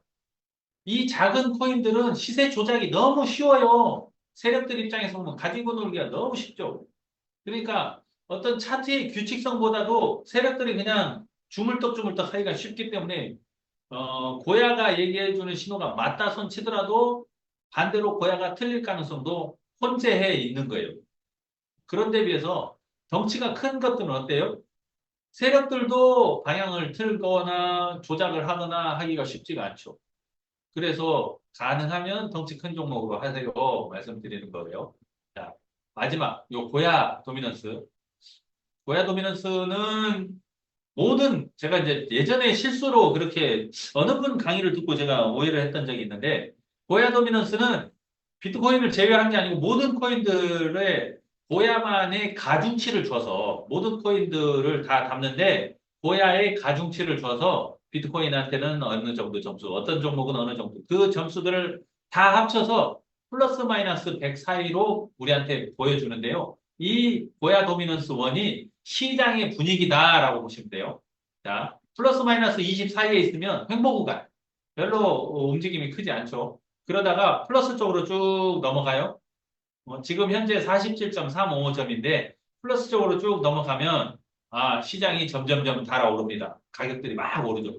이 작은 코인들은 시세 조작이 너무 쉬워요. 세력들 입장에서 보면 가지고 놀기가 너무 쉽죠. 그러니까 어떤 차트의 규칙성보다도 세력들이 그냥 주물떡주물떡 하기가 쉽기 때문에 고야가 얘기해주는 신호가 맞다 손 치더라도 반대로 고야가 틀릴 가능성도 혼재해 있는 거예요. 그런데 비해서 덩치가 큰 것들은 어때요? 세력들도 방향을 틀거나 조작을 하거나 하기가 쉽지가 않죠. 그래서 가능하면 덩치 큰 종목으로 하세요. 말씀드리는 거예요. 자, 마지막 요 고야 도미넌스. 고야 도미넌스는 모든 제가 이제 예전에 실수로 그렇게 어느 분 강의를 듣고 제가 오해를 했던 적이 있는데 고야 도미넌스는 비트코인을 제외한 게 아니고 모든 코인들의 고야만의 가중치를 줘서 모든 코인들을 다 담는데 고야의 가중치를 줘서 비트코인한테는 어느 정도 점수, 어떤 종목은 어느 정도 그 점수들을 다 합쳐서 플러스 마이너스 100 사이로 우리한테 보여주는데요. 이 고야 도미넌스 원이 시장의 분위기다라고 보시면 돼요. 자, 플러스 마이너스 20 사이에 있으면 횡보 구간. 별로 움직임이 크지 않죠. 그러다가 플러스 쪽으로 쭉 넘어가요. 지금 현재 47.355점인데 플러스 쪽으로 쭉 넘어가면 시장이 점점점 달아오릅니다. 가격들이 막 오르죠.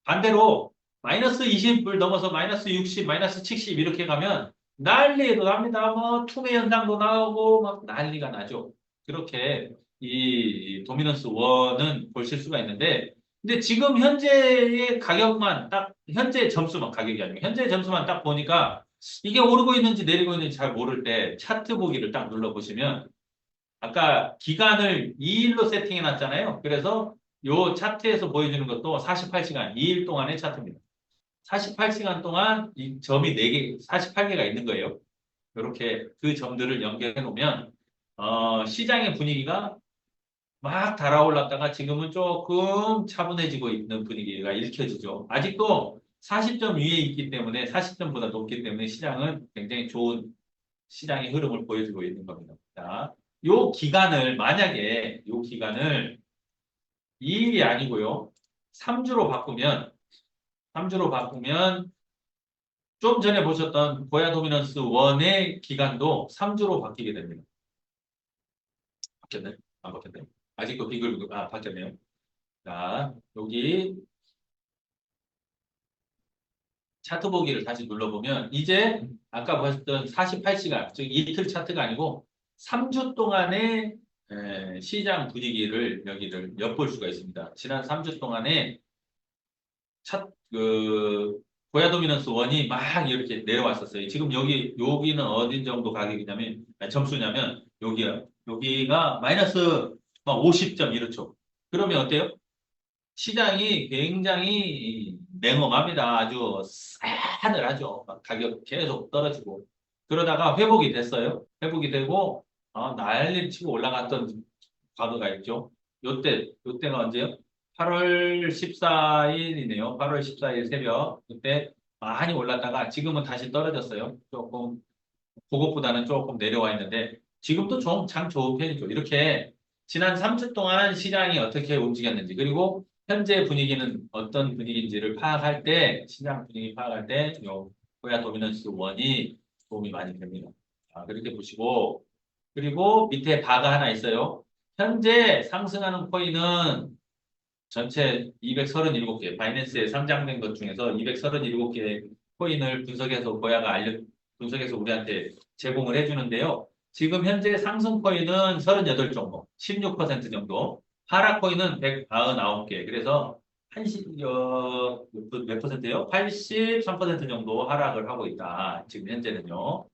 반대로 마이너스 20을 넘어서 마이너스 60, 마이너스 70 이렇게 가면 난리도 납니다. 뭐 투매 현상도 나오고 막 난리가 나죠. 그렇게 이 도미넌스 원은 보실 수가 있는데 근데 지금 현재의 가격만 딱 현재 점수만 가격이 아니고 현재 점수만 딱 보니까 이게 오르고 있는지 내리고 있는지 잘 모를 때 차트 보기를 딱 눌러보시면 아까 기간을 2일로 세팅해 놨잖아요. 그래서 요 차트에서 보여주는 것도 48시간, 2일 동안의 차트입니다. 48시간 동안 이 점이 4개, 48개가 있는 거예요. 이렇게 그 점들을 연결해 놓으면 시장의 분위기가 막 달아올랐다가 지금은 조금 차분해지고 있는 분위기가 읽혀지죠. 아직도 40점 위에 있기 때문에 40점보다 높기 때문에 시장은 굉장히 좋은 시장의 흐름을 보여주고 있는 겁니다. 자, 요 기간을 만약에 요 기간을 2일이 아니고요. 3주로 바꾸면 3주로 바꾸면 좀 전에 보셨던 고야 도미넌스 1의 기간도 3주로 바뀌게 됩니다. 바뀌었나요? 안 바뀌었나요? 아직도 빙글빙글 바뀌었네요. 자, 여기 차트 보기를 다시 눌러보면 이제 아까 보셨던 48시간, 즉 이틀 차트가 아니고 3주 동안의 시장 분위기를 여기를 엿볼 수가 있습니다. 지난 3주 동안에 고야 도미넌스 원이 막 이렇게 내려왔었어요. 지금 여기는 어딘 정도 가격이냐면, 점수냐면, 여기요. 여기가 마이너스 막 50점 이렇죠. 그러면 어때요? 시장이 굉장히 냉엄합니다. 아주 싸늘하죠. 막 가격 계속 떨어지고. 그러다가 회복이 됐어요. 회복이 되고, 난리 치고 올라갔던 과거가 있죠. 요때가 언제요? 8월 14일이네요. 8월 14일 새벽. 그때 많이 올랐다가 지금은 다시 떨어졌어요. 조금, 그것보다는 조금 내려와 있는데, 지금도 참 좋은 편이죠. 이렇게 지난 3주 동안 시장이 어떻게 움직였는지, 그리고 현재 분위기는 어떤 분위기인지를 파악할 때, 시장 분위기 파악할 때, 요, 호야 도미넌스 원이 도움이 많이 됩니다. 그렇게 보시고, 그리고 밑에 바가 하나 있어요. 현재 상승하는 코인은 전체 237개, 바이낸스에 상장된 것 중에서 237개의 코인을 분석해서 우리한테 제공을 해주는데요. 지금 현재 상승 코인은 38 정도, 16% 정도, 하락 코인은 199개. 그래서 몇 퍼센트요? 83% 정도 하락을 하고 있다. 지금 현재는요.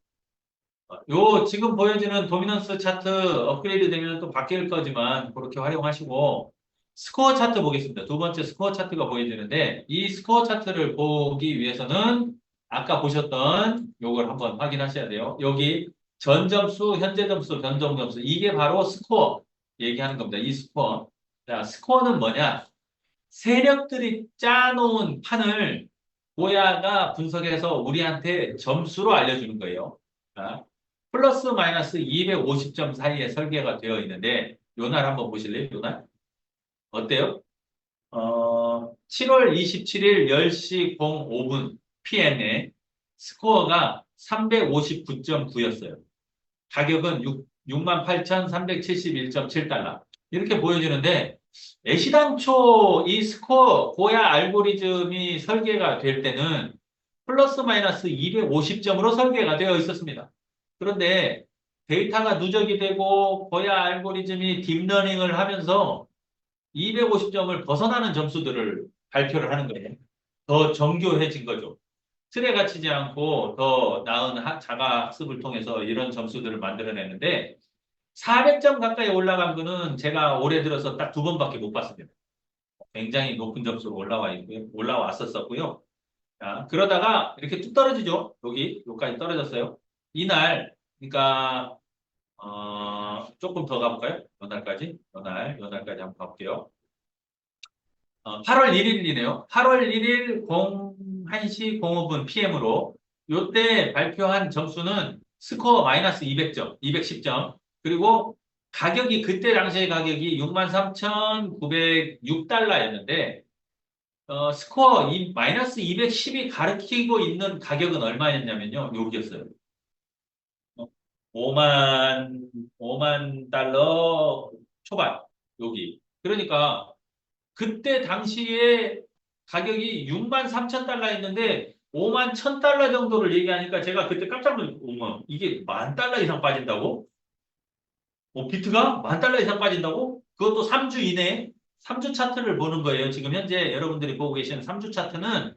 요 지금 보여지는 도미넌스 차트 업그레이드 되면 또 바뀔 거지만 그렇게 활용하시고 스코어 차트 보겠습니다. 두 번째 스코어 차트가 보여지는데 이 스코어 차트를 보기 위해서는 아까 보셨던 요걸 한번 확인하셔야 돼요. 여기 전 점수, 현재 점수, 변동 점수 이게 바로 스코어 얘기하는 겁니다. 이 스코어. 자, 스코어는 뭐냐? 세력들이 짜놓은 판을 고야가 분석해서 우리한테 점수로 알려주는 거예요. 자, 플러스 마이너스 250점 사이에 설계가 되어 있는데 요 날 한번 보실래요? 요 날? 어때요? 7월 27일 10시 05분 PM에 스코어가 359.9였어요. 가격은 68,371.7달러. 이렇게 보여지는데 애시당초 이 스코어 고야 알고리즘이 설계가 될 때는 플러스 마이너스 250점으로 설계가 되어 있었습니다. 그런데 데이터가 누적이 되고 고야 알고리즘이 딥러닝을 하면서 250점을 벗어나는 점수들을 발표를 하는 거예요. 더 정교해진 거죠. 틀에 갇히지 않고 더 나은 자가 학습을 통해서 이런 점수들을 만들어내는데 400점 가까이 올라간 거는 제가 올해 들어서 딱 2번밖에 못 봤습니다. 굉장히 높은 점수로 올라왔었고요. 자, 그러다가 이렇게 뚝 떨어지죠. 여기까지 떨어졌어요. 이날, 그러니까 조금 더 가볼까요? 요날까지 한번 가볼게요. 8월 1일이네요. 8월 1일 01시 05분 PM으로 요때 발표한 점수는 스코어 마이너스 200점, 210점. 그리고 가격이 그때 당시의 가격이 63,906달러였는데 스코어 마이너스 210이 가리키고 있는 가격은 얼마였냐면요. 여기였어요. 5만, 5만 달러 초반, 여기. 그러니까 그때 당시에 가격이 6만 3천 달러였는데 5만 1천 달러 정도를 얘기하니까 제가 그때 깜짝 놀랐어요. 어머, 이게 만 달러 이상 빠진다고? 비트가 만 달러 이상 빠진다고? 그것도 3주 이내에 3주 차트를 보는 거예요. 지금 현재 여러분들이 보고 계시는 3주 차트는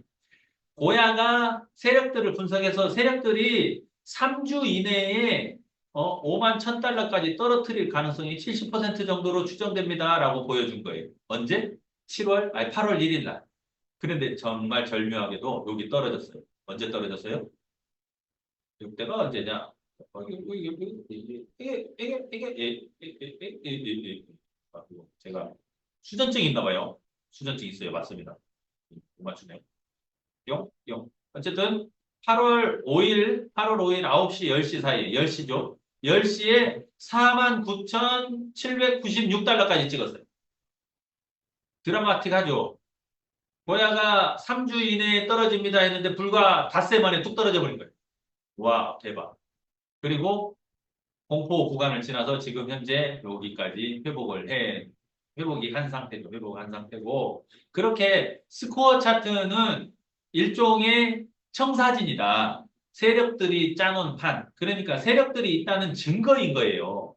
고야가 세력들을 분석해서 세력들이 3주 이내에 5만 1천 달러까지 떨어뜨릴 가능성이 70% 정도로 추정됩니다라고 보여준 거예요. 언제? 8월 1일 날. 그런데 정말 절묘하게도 여기 떨어졌어요. 언제 떨어졌어요? 이때가 언제냐? 제가 수전증이 있나 봐요. 수전증 있어요. 맞습니다. 못 맞추네. 용, 용. 어쨌든 8월 5일 9시, 10시 사이에 10시죠. 10시에 49,796달러까지 찍었어요. 드라마틱하죠. 고야가 3주 이내에 떨어집니다 했는데 불과 닷새 만에 뚝 떨어져 버린 거예요. 와, 대박. 그리고 공포 구간을 지나서 지금 현재 여기까지 회복이 한 상태죠. 회복 한 상태고. 그렇게 스코어 차트는 일종의 청사진이다. 세력들이 짜놓은 판. 그러니까 세력들이 있다는 증거인 거예요.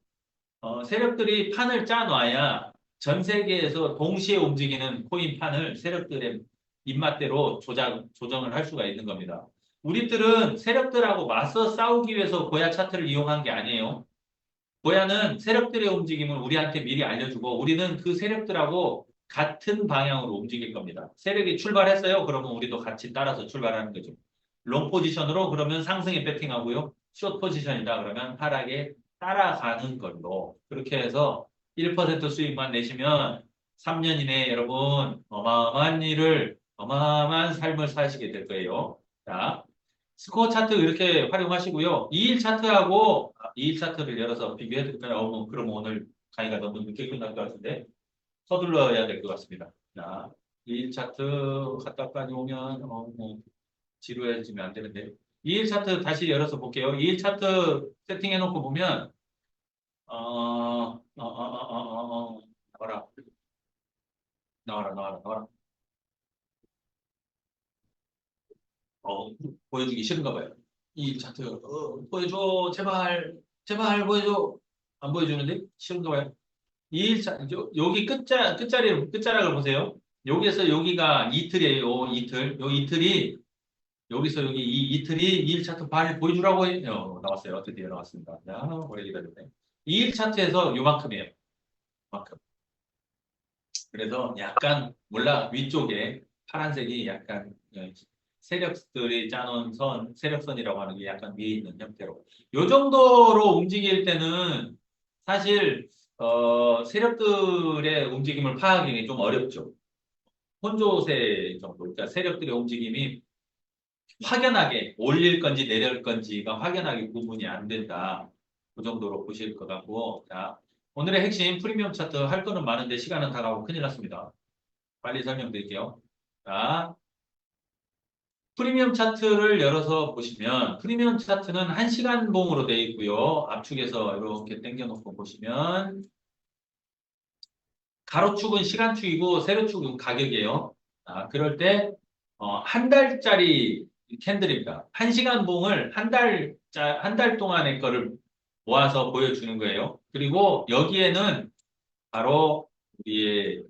세력들이 판을 짜놔야 전 세계에서 동시에 움직이는 코인 판을 세력들의 입맛대로 조정을 할 수가 있는 겁니다. 우리들은 세력들하고 맞서 싸우기 위해서 고야 차트를 이용한 게 아니에요. 고야는 세력들의 움직임을 우리한테 미리 알려주고 우리는 그 세력들하고 같은 방향으로 움직일 겁니다. 세력이 출발했어요. 그러면 우리도 같이 따라서 출발하는 거죠. 롱 포지션으로 그러면 상승에 배팅하고요. 숏 포지션이다 그러면 하락에 따라가는 걸로 그렇게 해서 1% 수익만 내시면 3년 이내에 여러분 어마어마한 삶을 사시게 될 거예요. 자, 스코어 차트 이렇게 활용하시고요. 2일 차트하고 2일 차트를 열어서 비교해 드릴까요? 그럼 오늘 강의가 너무 늦게 끝날 것 같은데 서둘러야 될 것 같습니다. 자, 2일 차트 갔다까지 오면 지루해지면 안 되는데 2일 차트 다시 열어서 볼게요. 2일 차트 세팅해 놓고 보면 나와라 나와라 어, 보여주기 싫은가 봐요. 2일 차트 보여줘 제발 보여줘 안 보여주는데 싫은가 봐요. 2일 차 여기 끝자락을 보세요. 여기에서 여기가 이틀이에요. 이틀 요 이틀이 여기서 여기 이 이틀이 2일 차트 발 보여주라고 나왔어요. 드디어 나왔습니다. 야, 오래 기다렸네. 2일 차트에서 요만큼이에요. 요만큼. 그래서 약간 몰라 위쪽에 파란색이 약간 세력들이 짜놓은 세력선이라고 하는 게 약간 위에 있는 형태로. 요 정도로 움직일 때는 사실 세력들의 움직임을 파악하기 좀 어렵죠. 혼조세 정도. 그러니까 세력들의 움직임이 확연하게 올릴 건지 내릴 건지가 확연하게 구분이 안 된다. 그 정도로 보실 것 같고. 자, 오늘의 핵심 프리미엄 차트 할 거는 많은데 시간은 다 가고 큰일 났습니다. 빨리 설명드릴게요. 자, 프리미엄 차트를 열어서 보시면 프리미엄 차트는 1시간 봉으로 되어 있고요. 압축해서 이렇게 당겨놓고 보시면 가로축은 시간축이고 세로축은 가격이에요. 그럴 때 한 달짜리 캔들입니다. 1시간 봉을 한 달 동안의 거를 모아서 보여주는 거예요. 그리고 여기에는 바로 우리의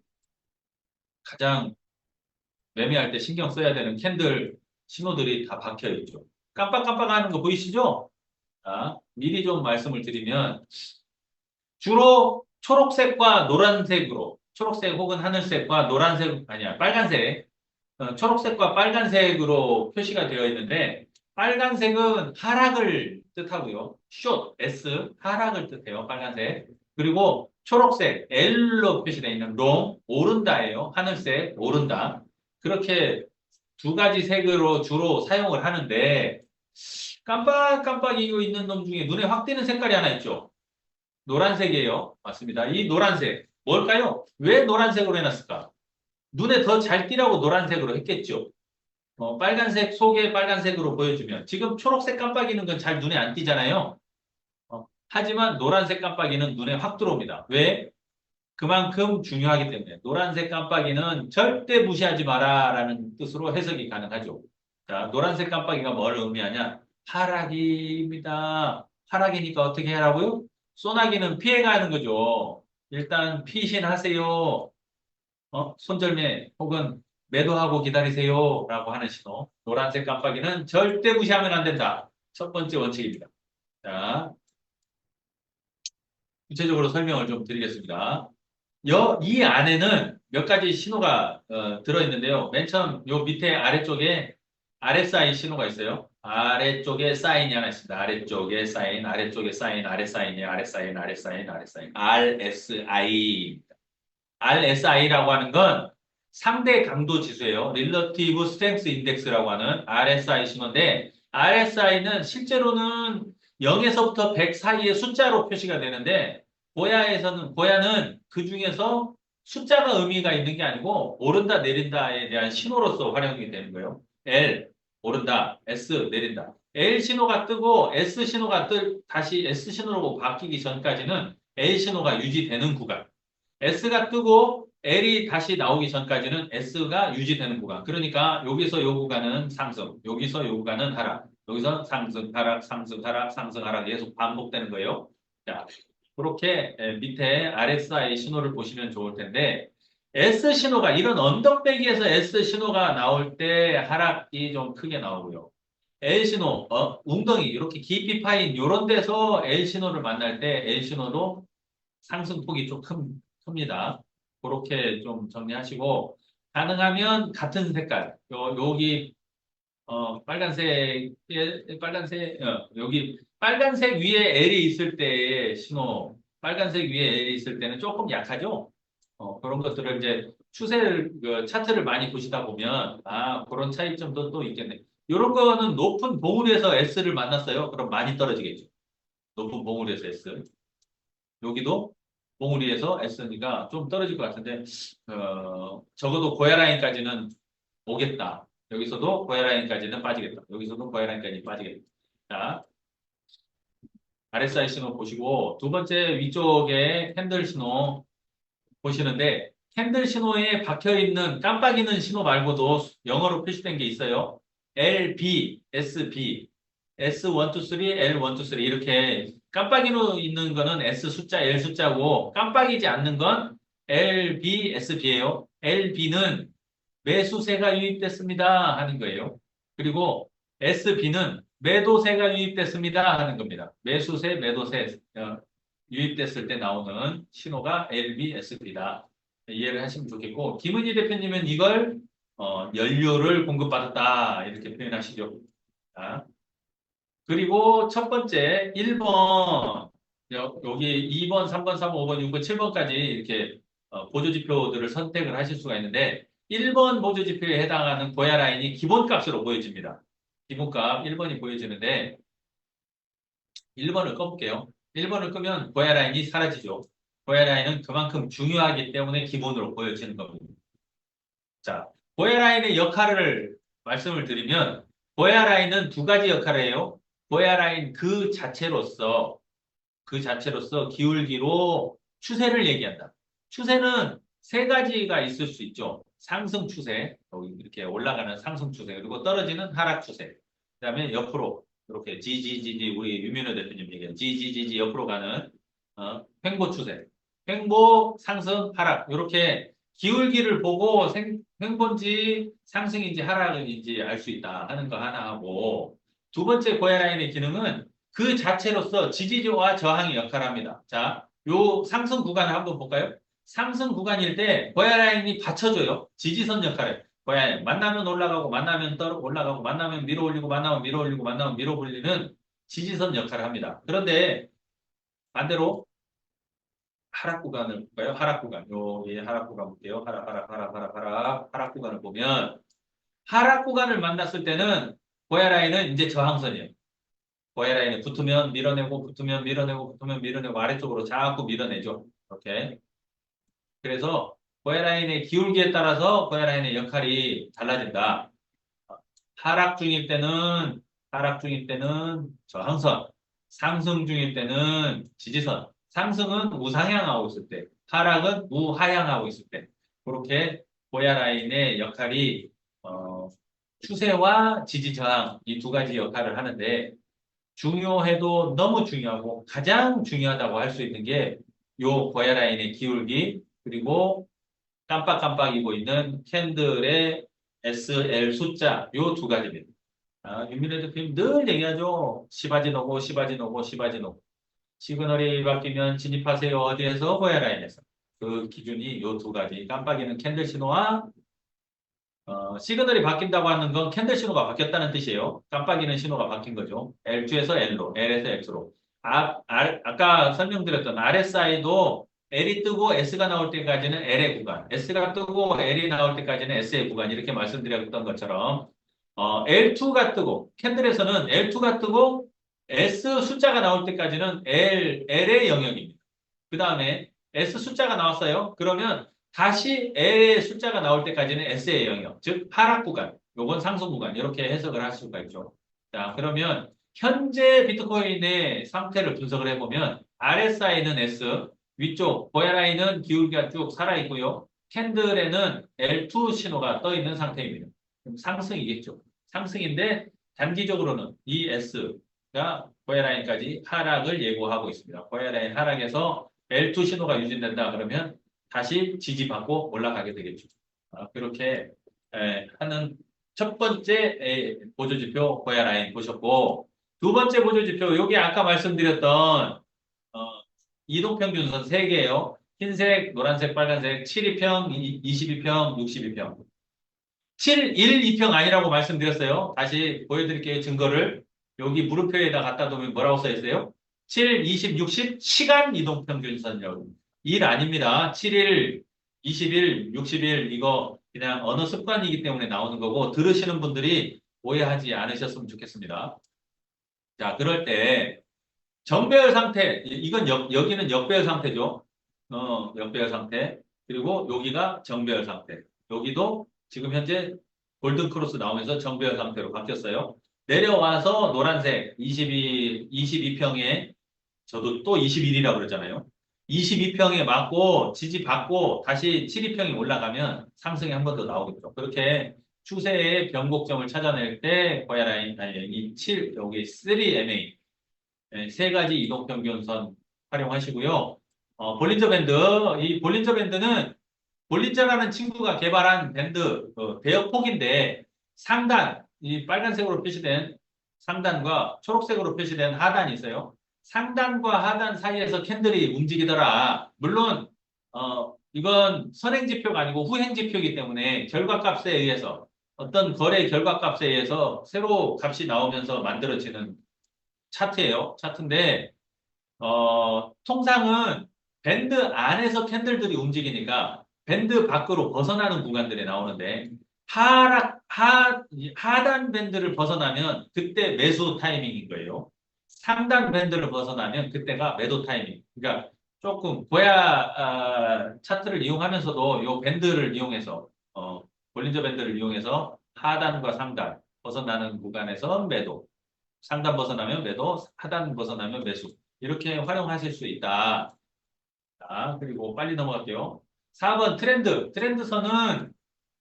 가장 매매할 때 신경 써야 되는 캔들 신호들이 다 박혀 있죠. 깜빡깜빡하는 거 보이시죠? 자, 미리 좀 말씀을 드리면 주로 초록색과 노란색으로 초록색 혹은 하늘색과 노란색 아니야 빨간색 초록색과 빨간색으로 표시가 되어 있는데 빨간색은 하락을 뜻하고요. 숏 S 하락을 뜻해요. 빨간색. 그리고 초록색 L로 표시되어 있는 롱 오른다예요. 하늘색 오른다. 그렇게 두 가지 색으로 주로 사용을 하는데 깜빡깜빡 이고 있는 놈 중에 눈에 확 띄는 색깔이 하나 있죠. 노란색이에요. 맞습니다. 이 노란색. 뭘까요? 왜 노란색으로 해놨을까? 눈에 더 잘 띄라고 노란색으로 했겠죠. 빨간색 속에 빨간색으로 보여주면. 지금 초록색 깜빡이는 건 잘 눈에 안 띄잖아요. 하지만 노란색 깜빡이는 눈에 확 들어옵니다. 왜? 그만큼 중요하기 때문에. 노란색 깜빡이는 절대 무시하지 마라라는 뜻으로 해석이 가능하죠. 자, 노란색 깜빡이가 뭘 의미하냐? 하락입니다. 하락이니까 어떻게 하라고요? 소나기는 피해가는 거죠. 일단 피신하세요. 손절매 혹은 매도하고 기다리세요. 라고 하는 신호. 노란색 깜빡이는 절대 무시하면 안 된다. 첫 번째 원칙입니다. 자, 구체적으로 설명을 좀 드리겠습니다. 이 안에는 몇 가지 신호가 들어있는데요. 맨 처음 요 밑에 아래쪽에 RSI 신호가 있어요. 아래쪽에 사인이 하나 있습니다. 아래쪽에 사인, 아래쪽에 사인, 아래 사인이 아래 사인, 아래 사인, 아래 사인. RSI. RSI라고 하는 건 상대 강도 지수예요. Relative Strength Index라고 하는 RSI 신호인데 RSI는 실제로는 0에서부터 100 사이의 숫자로 표시가 되는데 보야는 그 중에서 숫자가 의미가 있는 게 아니고 오른다 내린다에 대한 신호로서 활용이 되는 거예요. L 오른다, S 내린다. L 신호가 뜨고 S 신호가 다시 S 신호로 바뀌기 전까지는 L 신호가 유지되는 구간. S가 뜨고 L이 다시 나오기 전까지는 S가 유지되는 구간. 그러니까 여기서 요 구간은 상승, 여기서 요 구간은 하락, 여기서 상승, 하락, 상승, 하락, 상승, 하락 계속 반복되는 거예요. 자, 그렇게 밑에 RSI 신호를 보시면 좋을 텐데 S 신호가 이런 언덕배기에서 S 신호가 나올 때 하락이 좀 크게 나오고요. L 신호, 웅덩이 이렇게 깊이 파인 이런 데서 L 신호를 만날 때 L 신호도 상승폭이 좀 큽니다. 그렇게 좀 정리하시고 가능하면 같은 색깔 여기 여기 빨간색 위에 L이 있을 때의 신호 빨간색 위에 L이 있을 때는 조금 약하죠. 그런 것들을 이제 추세를 차트를 많이 보시다 보면 그런 차이점도 또 있겠네. 이런 거는 높은 봉우리에서 S를 만났어요. 그럼 많이 떨어지겠죠. 높은 봉우리에서 S. 여기도 봉우리에서 S니까 좀 떨어질 것 같은데 적어도 고야 라인까지는 오겠다. 여기서도 고야 라인까지는 빠지겠다. 여기서도 고야 라인까지 빠지겠다. 자, RSI 신호 보시고 두 번째 위쪽에 캔들 신호 보시는데 캔들 신호에 박혀 있는 깜빡이는 신호 말고도 영어로 표시된 게 있어요. LB, SB, S1, 2, 3, L1, 2, 3 이렇게 깜빡이로 있는 거는 S 숫자, L 숫자고 깜빡이지 않는 건 LB, SB예요. LB는 매수세가 유입됐습니다 하는 거예요. 그리고 SB는 매도세가 유입됐습니다 하는 겁니다. 매수세, 매도세 유입됐을 때 나오는 신호가 LB, SB다. 이해를 하시면 좋겠고 김은희 대표님은 이걸 연료를 공급받았다 이렇게 표현하시죠. 자, 그리고 첫 번째 1번 여기 2번, 3번, 4번, 5번, 6번, 7번까지 이렇게 보조지표들을 선택을 하실 수가 있는데 1번 보조지표에 해당하는 고야 라인이 기본값으로 보여집니다. 기본값 1번이 보여지는데 1번을 꺼볼게요. 1번을 끄면 고야 라인이 사라지죠. 고야 라인은 그만큼 중요하기 때문에 기본으로 보여지는 겁니다. 자, 고야 라인의 역할을 말씀을 드리면 고야 라인은 두 가지 역할을 해요. 고야 라인 그 자체로서 기울기로 추세를 얘기한다. 추세는 세 가지가 있을 수 있죠. 상승 추세, 여기 이렇게 올라가는 상승 추세, 그리고 떨어지는 하락 추세. 그다음에 옆으로 이렇게 지지지지 우리 유민호 대표님 얘기한 지지지지 옆으로 가는 횡보 추세. 횡보, 상승, 하락. 이렇게 기울기를 보고 횡보인지 상승인지 하락인지 알 수 있다 하는 거 하나 하고 두 번째 고야 라인의 기능은 그 자체로서 지지와 저항의 역할을 합니다. 자, 요 상승 구간을 한번 볼까요? 상승 구간일 때 고야 라인이 받쳐줘요. 지지선 역할을. 고야 라인. 만나면 올라가고 만나면 올라가고 만나면 밀어 올리고 만나면 밀어 올리고 만나면 밀어 올리는 지지선 역할을 합니다. 그런데 반대로 하락 구간을 볼까요? 하락 구간. 여기 하락 구간 볼게요. 하락 구간을 보면 하락 구간을 만났을 때는 고야 라인은 이제 저항선이에요. 고야 라인에 붙으면 밀어내고, 붙으면 밀어내고, 붙으면 밀어내고, 아래쪽으로 자꾸 밀어내죠. 이렇게. 그래서 고야 라인의 기울기에 따라서 고야 라인의 역할이 달라진다. 하락 중일 때는 저항선, 상승 중일 때는 지지선. 상승은 우상향하고 있을 때, 하락은 우하향하고 있을 때, 그렇게 고야 라인의 역할이 추세와 지지 저항 이 두 가지 역할을 하는데 중요해도 너무 중요하고 가장 중요하다고 할 수 있는 게 요 고야 라인의 기울기 그리고 깜빡깜빡이고 있는 캔들의 SL 숫자 요 두 가지입니다. 윤미래 대표님 늘 얘기하죠. 시바지노고 시바지노고 시바지노고 시그널이 바뀌면 진입하세요. 어디에서? 고야 라인에서. 그 기준이 요 두 가지. 깜빡이는 캔들 신호와 시그널이 바뀐다고 하는 건 캔들 신호가 바뀌었다는 뜻이에요. 깜빡이는 신호가 바뀐 거죠. L2에서 L로, L에서 X로. 아까 설명드렸던 RSI도 L이 뜨고 S가 나올 때까지는 L의 구간, S가 뜨고 L이 나올 때까지는 S의 구간 이렇게 말씀드렸던 것처럼 L2가 뜨고 캔들에서는 L2가 뜨고 S 숫자가 나올 때까지는 L의 영역입니다. 그 다음에 S 숫자가 나왔어요. 그러면 다시 L의 숫자가 나올 때까지는 S의 영역, 즉 하락 구간, 요건 상승 구간 이렇게 해석을 할 수가 있죠. 자, 그러면 현재 비트코인의 상태를 분석을 해보면 RSI는 S, 위쪽 보야라인은 기울기가 쭉 살아있고요. 캔들에는 L2 신호가 떠 있는 상태입니다. 그럼 상승이겠죠. 상승인데 단기적으로는 이 S가 보야라인까지 하락을 예고하고 있습니다. 보야라인 하락에서 L2 신호가 유지된다 그러면 다시 지지받고 올라가게 되겠죠. 그렇게 하는 첫 번째 보조지표 고야 라인 보셨고 두 번째 보조지표 여기 아까 말씀드렸던 이동평균선 3개예요. 흰색, 노란색, 빨간색 7이평, 22평, 62평. 7, 1, 2평 아니라고 말씀드렸어요. 다시 보여드릴게요. 증거를. 여기 물음표에다 갖다 두면 뭐라고 써 있어요? 7, 20, 60 시간 이동평균선이라고. 1 아닙니다. 7일, 20일, 60일 이거 그냥 언어 습관이기 때문에 나오는 거고 들으시는 분들이 오해하지 않으셨으면 좋겠습니다. 자, 그럴 때 정배열 상태, 이건 여기는 역배열 상태죠. 역배열 상태. 그리고 여기가 정배열 상태. 여기도 지금 현재 골든 크로스 나오면서 정배열 상태로 바뀌었어요. 내려와서 노란색 22평에 저도 또 21이라고 그랬잖아요. 22평에 맞고 지지받고 다시 72평이 올라가면 상승이 한 번 더 나오겠죠. 그렇게 추세의 변곡점을 찾아낼 때 거야 라인 아니 이 7, 여기 3MA 세 가지 이동평균선 활용하시고요. 볼린저 밴드 이 볼린저 밴드는 볼린저라는 친구가 개발한 밴드 대역폭인데 상단 이 빨간색으로 표시된 상단과 초록색으로 표시된 하단이 있어요. 상단과 하단 사이에서 캔들이 움직이더라. 물론 이건 선행지표가 아니고 후행지표이기 때문에 결과값에 의해서 어떤 거래 결과값에 의해서 새로 값이 나오면서 만들어지는 차트예요. 차트인데 통상은 밴드 안에서 캔들들이 움직이니까 밴드 밖으로 벗어나는 구간들이 나오는데 하단 밴드를 벗어나면 그때 매수 타이밍인 거예요. 상단 밴드를 벗어나면 그때가 매도 타이밍. 그러니까 조금 고야 차트를 이용하면서도 이 밴드를 이용해서 볼린저 밴드를 이용해서 하단과 상단 벗어나는 구간에서 매도, 상단 벗어나면 매도, 하단 벗어나면 매수 이렇게 활용하실 수 있다. 자, 그리고 빨리 넘어갈게요. 4번 트렌드. 트렌드선은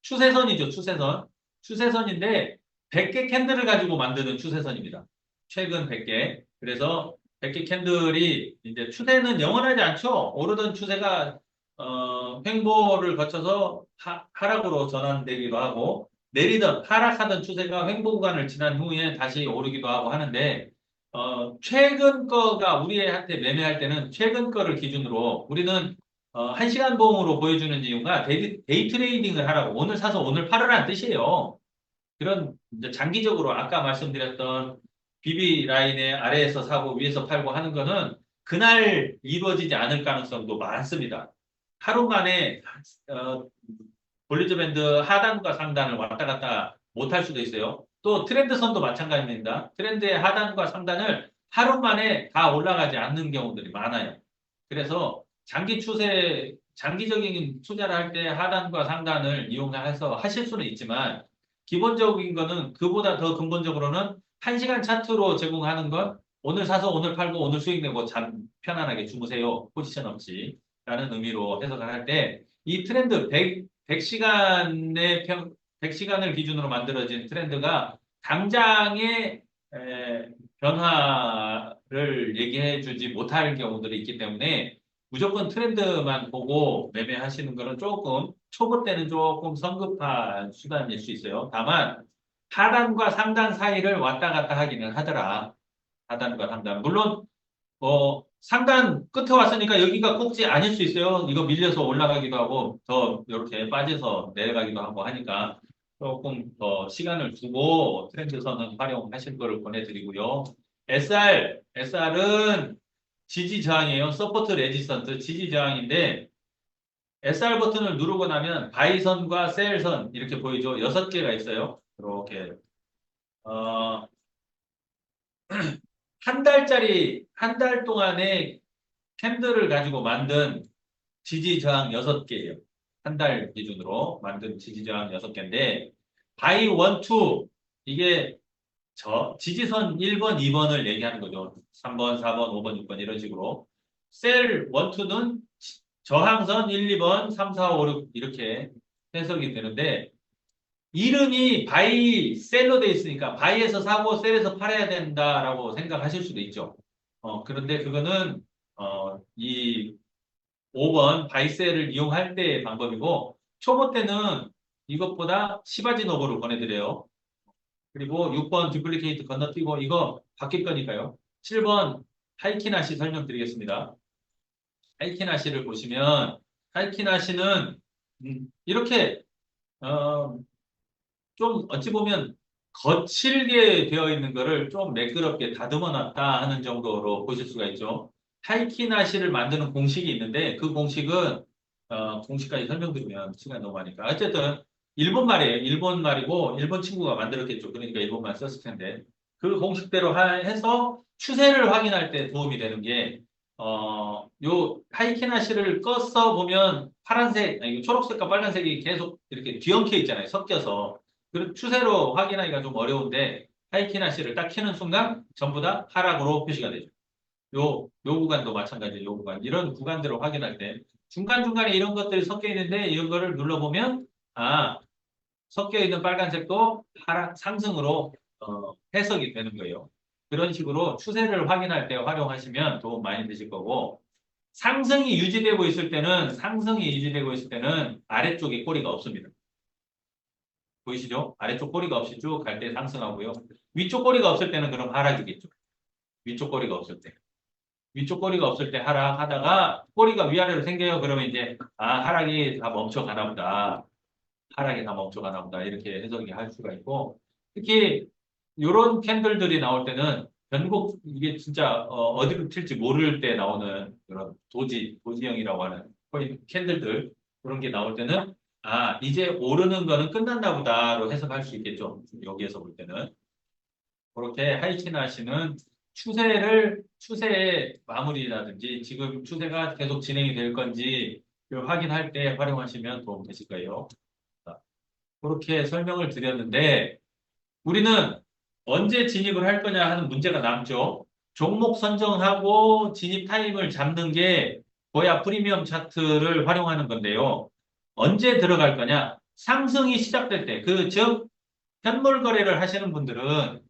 추세선이죠. 추세선. 추세선인데 100개 캔들을 가지고 만드는 추세선입니다. 최근 100개. 그래서 100개 캔들이 이제 추세는 영원하지 않죠. 오르던 추세가 횡보를 거쳐서 하락으로 전환되기도 하고 내리던 하락하던 추세가 횡보 구간을 지난 후에 다시 오르기도 하고 하는데 최근 거가 우리한테 매매할 때는 최근 거를 기준으로 우리는 1시간 봉으로 보여주는 이유가 데이 트레이딩을 하라고 오늘 사서 오늘 팔으라는 뜻이에요. 그런 이제 장기적으로 아까 말씀드렸던 BB 라인의 아래에서 사고 위에서 팔고 하는 거는 그날 이루어지지 않을 가능성도 많습니다. 하루 만에 볼리저 밴드 하단과 상단을 왔다 갔다 못 할 수도 있어요. 또 트렌드선도 마찬가지입니다. 트렌드의 하단과 상단을 하루 만에 다 올라가지 않는 경우들이 많아요. 그래서 장기적인 투자를 할 때 하단과 상단을 이용해서 하실 수는 있지만, 기본적인 거는 그보다 더 근본적으로는 1시간 차트로 제공하는 건 오늘 사서 오늘 팔고 오늘 수익 내고 잠 편안하게 주무세요. 포지션 없이. 라는 의미로 해석을 할 때, 이 트렌드 100시간을 기준으로 만들어진 트렌드가 당장의 변화를 얘기해 주지 못할 경우들이 있기 때문에 무조건 트렌드만 보고 매매하시는 거는 조금 초보 때는 조금 성급한 수단일 수 있어요. 다만 하단과 상단 사이를 왔다 갔다 하기는 하더라. 하단과 상단. 물론 상단 끝에 왔으니까 여기가 꼭지 아닐 수 있어요. 이거 밀려서 올라가기도 하고 더 이렇게 빠져서 내려가기도 하고 하니까 조금 더 시간을 두고 트렌드선은 활용하실 거를 보내드리고요. SR은 지지 저항이에요. 서포트 레지스턴트 지지 저항인데 SR 버튼을 누르고 나면 바이선과 셀선 이렇게 보이죠. 6개가 있어요. 이렇게 한 달 동안의 캔들을 가지고 만든 지지 저항 6개예요. 한 달 기준으로 만든 지지 저항 6개인데 바이 1, 2 이게 지지선 1번, 2번을 얘기하는 거죠. 3번, 4번, 5번, 6번 이런 식으로. 셀 1, 2는 저항선 1, 2번, 3, 4, 5, 6 이렇게 해석이 되는데 이름이 바이 셀로 돼 있으니까 바이에서 사고 셀에서 팔아야 된다라고 생각하실 수도 있죠. 그런데 그거는 이 5번 바이셀을 이용할 때의 방법이고 초보 때는 이것보다 시바지 노브를 보내드려요. 그리고 6번 듀플리케이트 건너뛰고 이거 바뀔 거니까요. 7번 하이키나시 설명드리겠습니다. 하이키나시를 보시면 하이키나시는 이렇게 좀 어찌 보면 거칠게 되어 있는 거를 좀 매끄럽게 다듬어 놨다 하는 정도로 보실 수가 있죠. 하이키나시를 만드는 공식이 있는데 그 공식은 공식까지 설명드리면 시간이 너무 많으니까 어쨌든 일본 말이에요. 일본 말이고 일본 친구가 만들었겠죠. 그러니까 일본말 썼을 텐데 그 공식대로 해서 추세를 확인할 때 도움이 되는 게 요 하이키나시를 껐어 보면 파란색, 아니 초록색과 빨간색이 계속 이렇게 뒤엉켜 있잖아요. 섞여서. 그 추세로 확인하기가 좀 어려운데 하이키나시를 딱 켜는 순간 전부 다 하락으로 표시가 되죠. 요 구간도 마찬가지예요. 요 구간. 이런 구간들을 확인할 때 중간중간에 이런 것들이 섞여 있는데 이런 거를 눌러보면 섞여 있는 빨간색도 하락 상승으로 해석이 되는 거예요. 그런 식으로 추세를 확인할 때 활용하시면 도움 많이 되실 거고 상승이 유지되고 있을 때는 아래쪽에 꼬리가 없습니다. 보이시죠? 아래쪽 꼬리가 없이 쭉 갈 때 상승하고요. 위쪽 꼬리가 없을 때는 그럼 하락이겠죠. 위쪽 꼬리가 없을 때. 위쪽 꼬리가 없을 때 하락하다가 꼬리가 위아래로 생겨요. 그러면 이제 하락이 다 멈춰가나 보다. 하락이 다 멈춰가나 보다. 이렇게 해석이 할 수가 있고 특히 이런 캔들들이 나올 때는 변곡 이게 진짜 어디로 튈지 모를 때 나오는 그런 도지형이라고 하는 코인 캔들들 그런 게 나올 때는 이제 오르는 거는 끝났나 보다로 해석할 수 있겠죠. 여기에서 볼 때는 그렇게 하이키나시는 추세의 마무리라든지 지금 추세가 계속 진행이 될 건지 확인할 때 활용하시면 도움 되실 거예요. 그렇게 설명을 드렸는데 우리는 언제 진입을 할 거냐 하는 문제가 남죠. 종목 선정하고 진입 타임을 잡는 게 고야 프리미엄 차트를 활용하는 건데요. 언제 들어갈 거냐? 상승이 시작될 때, 즉 현물 거래를 하시는 분들은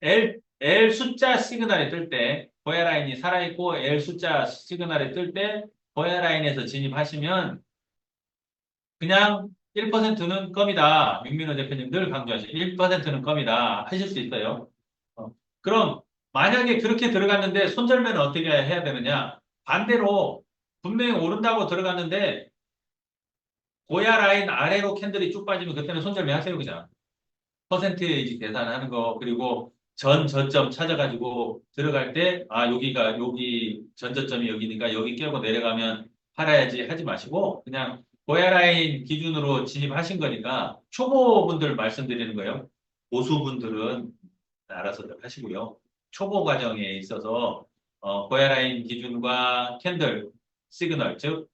L 숫자 시그널이 뜰 때, 고야 라인이 살아있고 L 숫자 시그널이 뜰 때 고야 라인에서 진입하시면 그냥 1%는 껌이다. 민민호 대표님 늘 강조하시죠. 1%는 껌이다. 하실 수 있어요. 그럼 만약에 그렇게 들어갔는데 손절매는 어떻게 해야 되느냐? 반대로 분명히 오른다고 들어갔는데 고야 라인 아래로 캔들이 쭉 빠지면 그때는 손절매 하세요. 그냥. 퍼센테이지 계산하는 거 그리고 전 저점 찾아가지고 들어갈 때 여기 전 저점이 여기니까 여기 깨고 내려가면 팔아야지 하지 마시고 그냥 고야라인 기준으로 진입하신 거니까 초보분들 말씀드리는 거예요. 고수분들은 알아서들 하시고요. 초보 과정에 있어서 고야라인 기준과 캔들, 시그널, 즉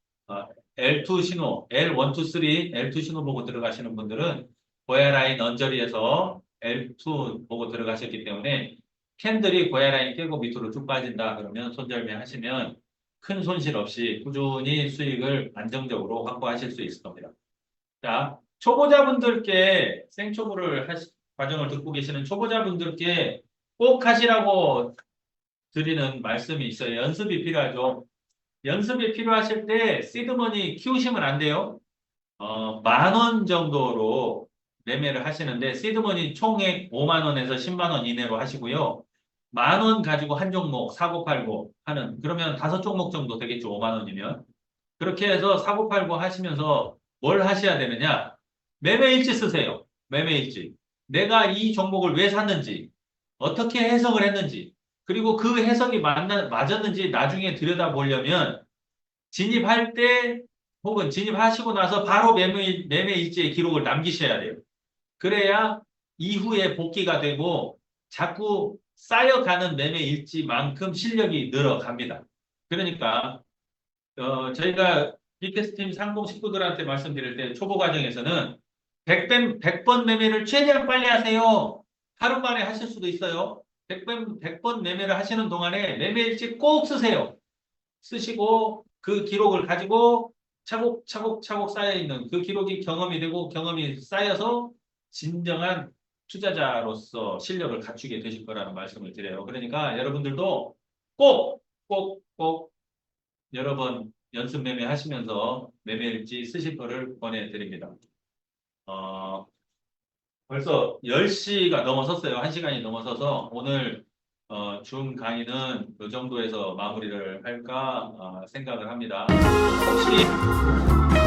L2 신호, L1, 2, 3, L2 신호 보고 들어가시는 분들은 고야라인 언저리에서 L2 보고 들어가셨기 때문에 캔들이 고야라인 깨고 밑으로 쭉 빠진다 그러면 손절매 하시면 큰 손실 없이 꾸준히 수익을 안정적으로 확보하실 수 있을 겁니다. 자, 초보자분들께 생초보를 과정을 듣고 계시는 초보자분들께 꼭 하시라고 드리는 말씀이 있어요. 연습이 필요하죠. 연습이 필요하실 때 시드머니 키우시면 안 돼요. 10,000원 정도로 매매를 하시는데 시드머니 총액 5만 원에서 10만 원 이내로 하시고요. 10,000원 가지고 한 종목 사고 팔고 하는 그러면 5종목 정도 되겠죠. 5만 원이면. 그렇게 해서 사고 팔고 하시면서 뭘 하셔야 되느냐? 매매일지 쓰세요. 매매일지. 내가 이 종목을 왜 샀는지, 어떻게 해석을 했는지, 그리고 그 해석이 맞았는지 나중에 들여다보려면 진입할 때 혹은 진입하시고 나서 바로 매매일지의 기록을 남기셔야 돼요. 그래야 이후에 복귀가 되고 자꾸 쌓여가는 매매일지만큼 실력이 늘어갑니다. 그러니까 저희가 비캐스팀 상공 식구들한테 말씀드릴 때 초보 과정에서는 100번 매매를 최대한 빨리 하세요. 하루 만에 하실 수도 있어요. 100번 매매를 하시는 동안에 매매일지 꼭 쓰세요. 쓰시고 그 기록을 가지고 차곡차곡 쌓여있는 그 기록이 경험이 되고 경험이 쌓여서 진정한 투자자로서 실력을 갖추게 되실 거라는 말씀을 드려요. 그러니까 여러분들도 꼭 여러 번 연습 매매 하시면서 매매일지 쓰실 거를 권해드립니다. 벌써 10시가 넘어섰어요. 1시간이 넘어서서 오늘 줌 강의는 이 정도에서 마무리를 할까 생각을 합니다. 혹시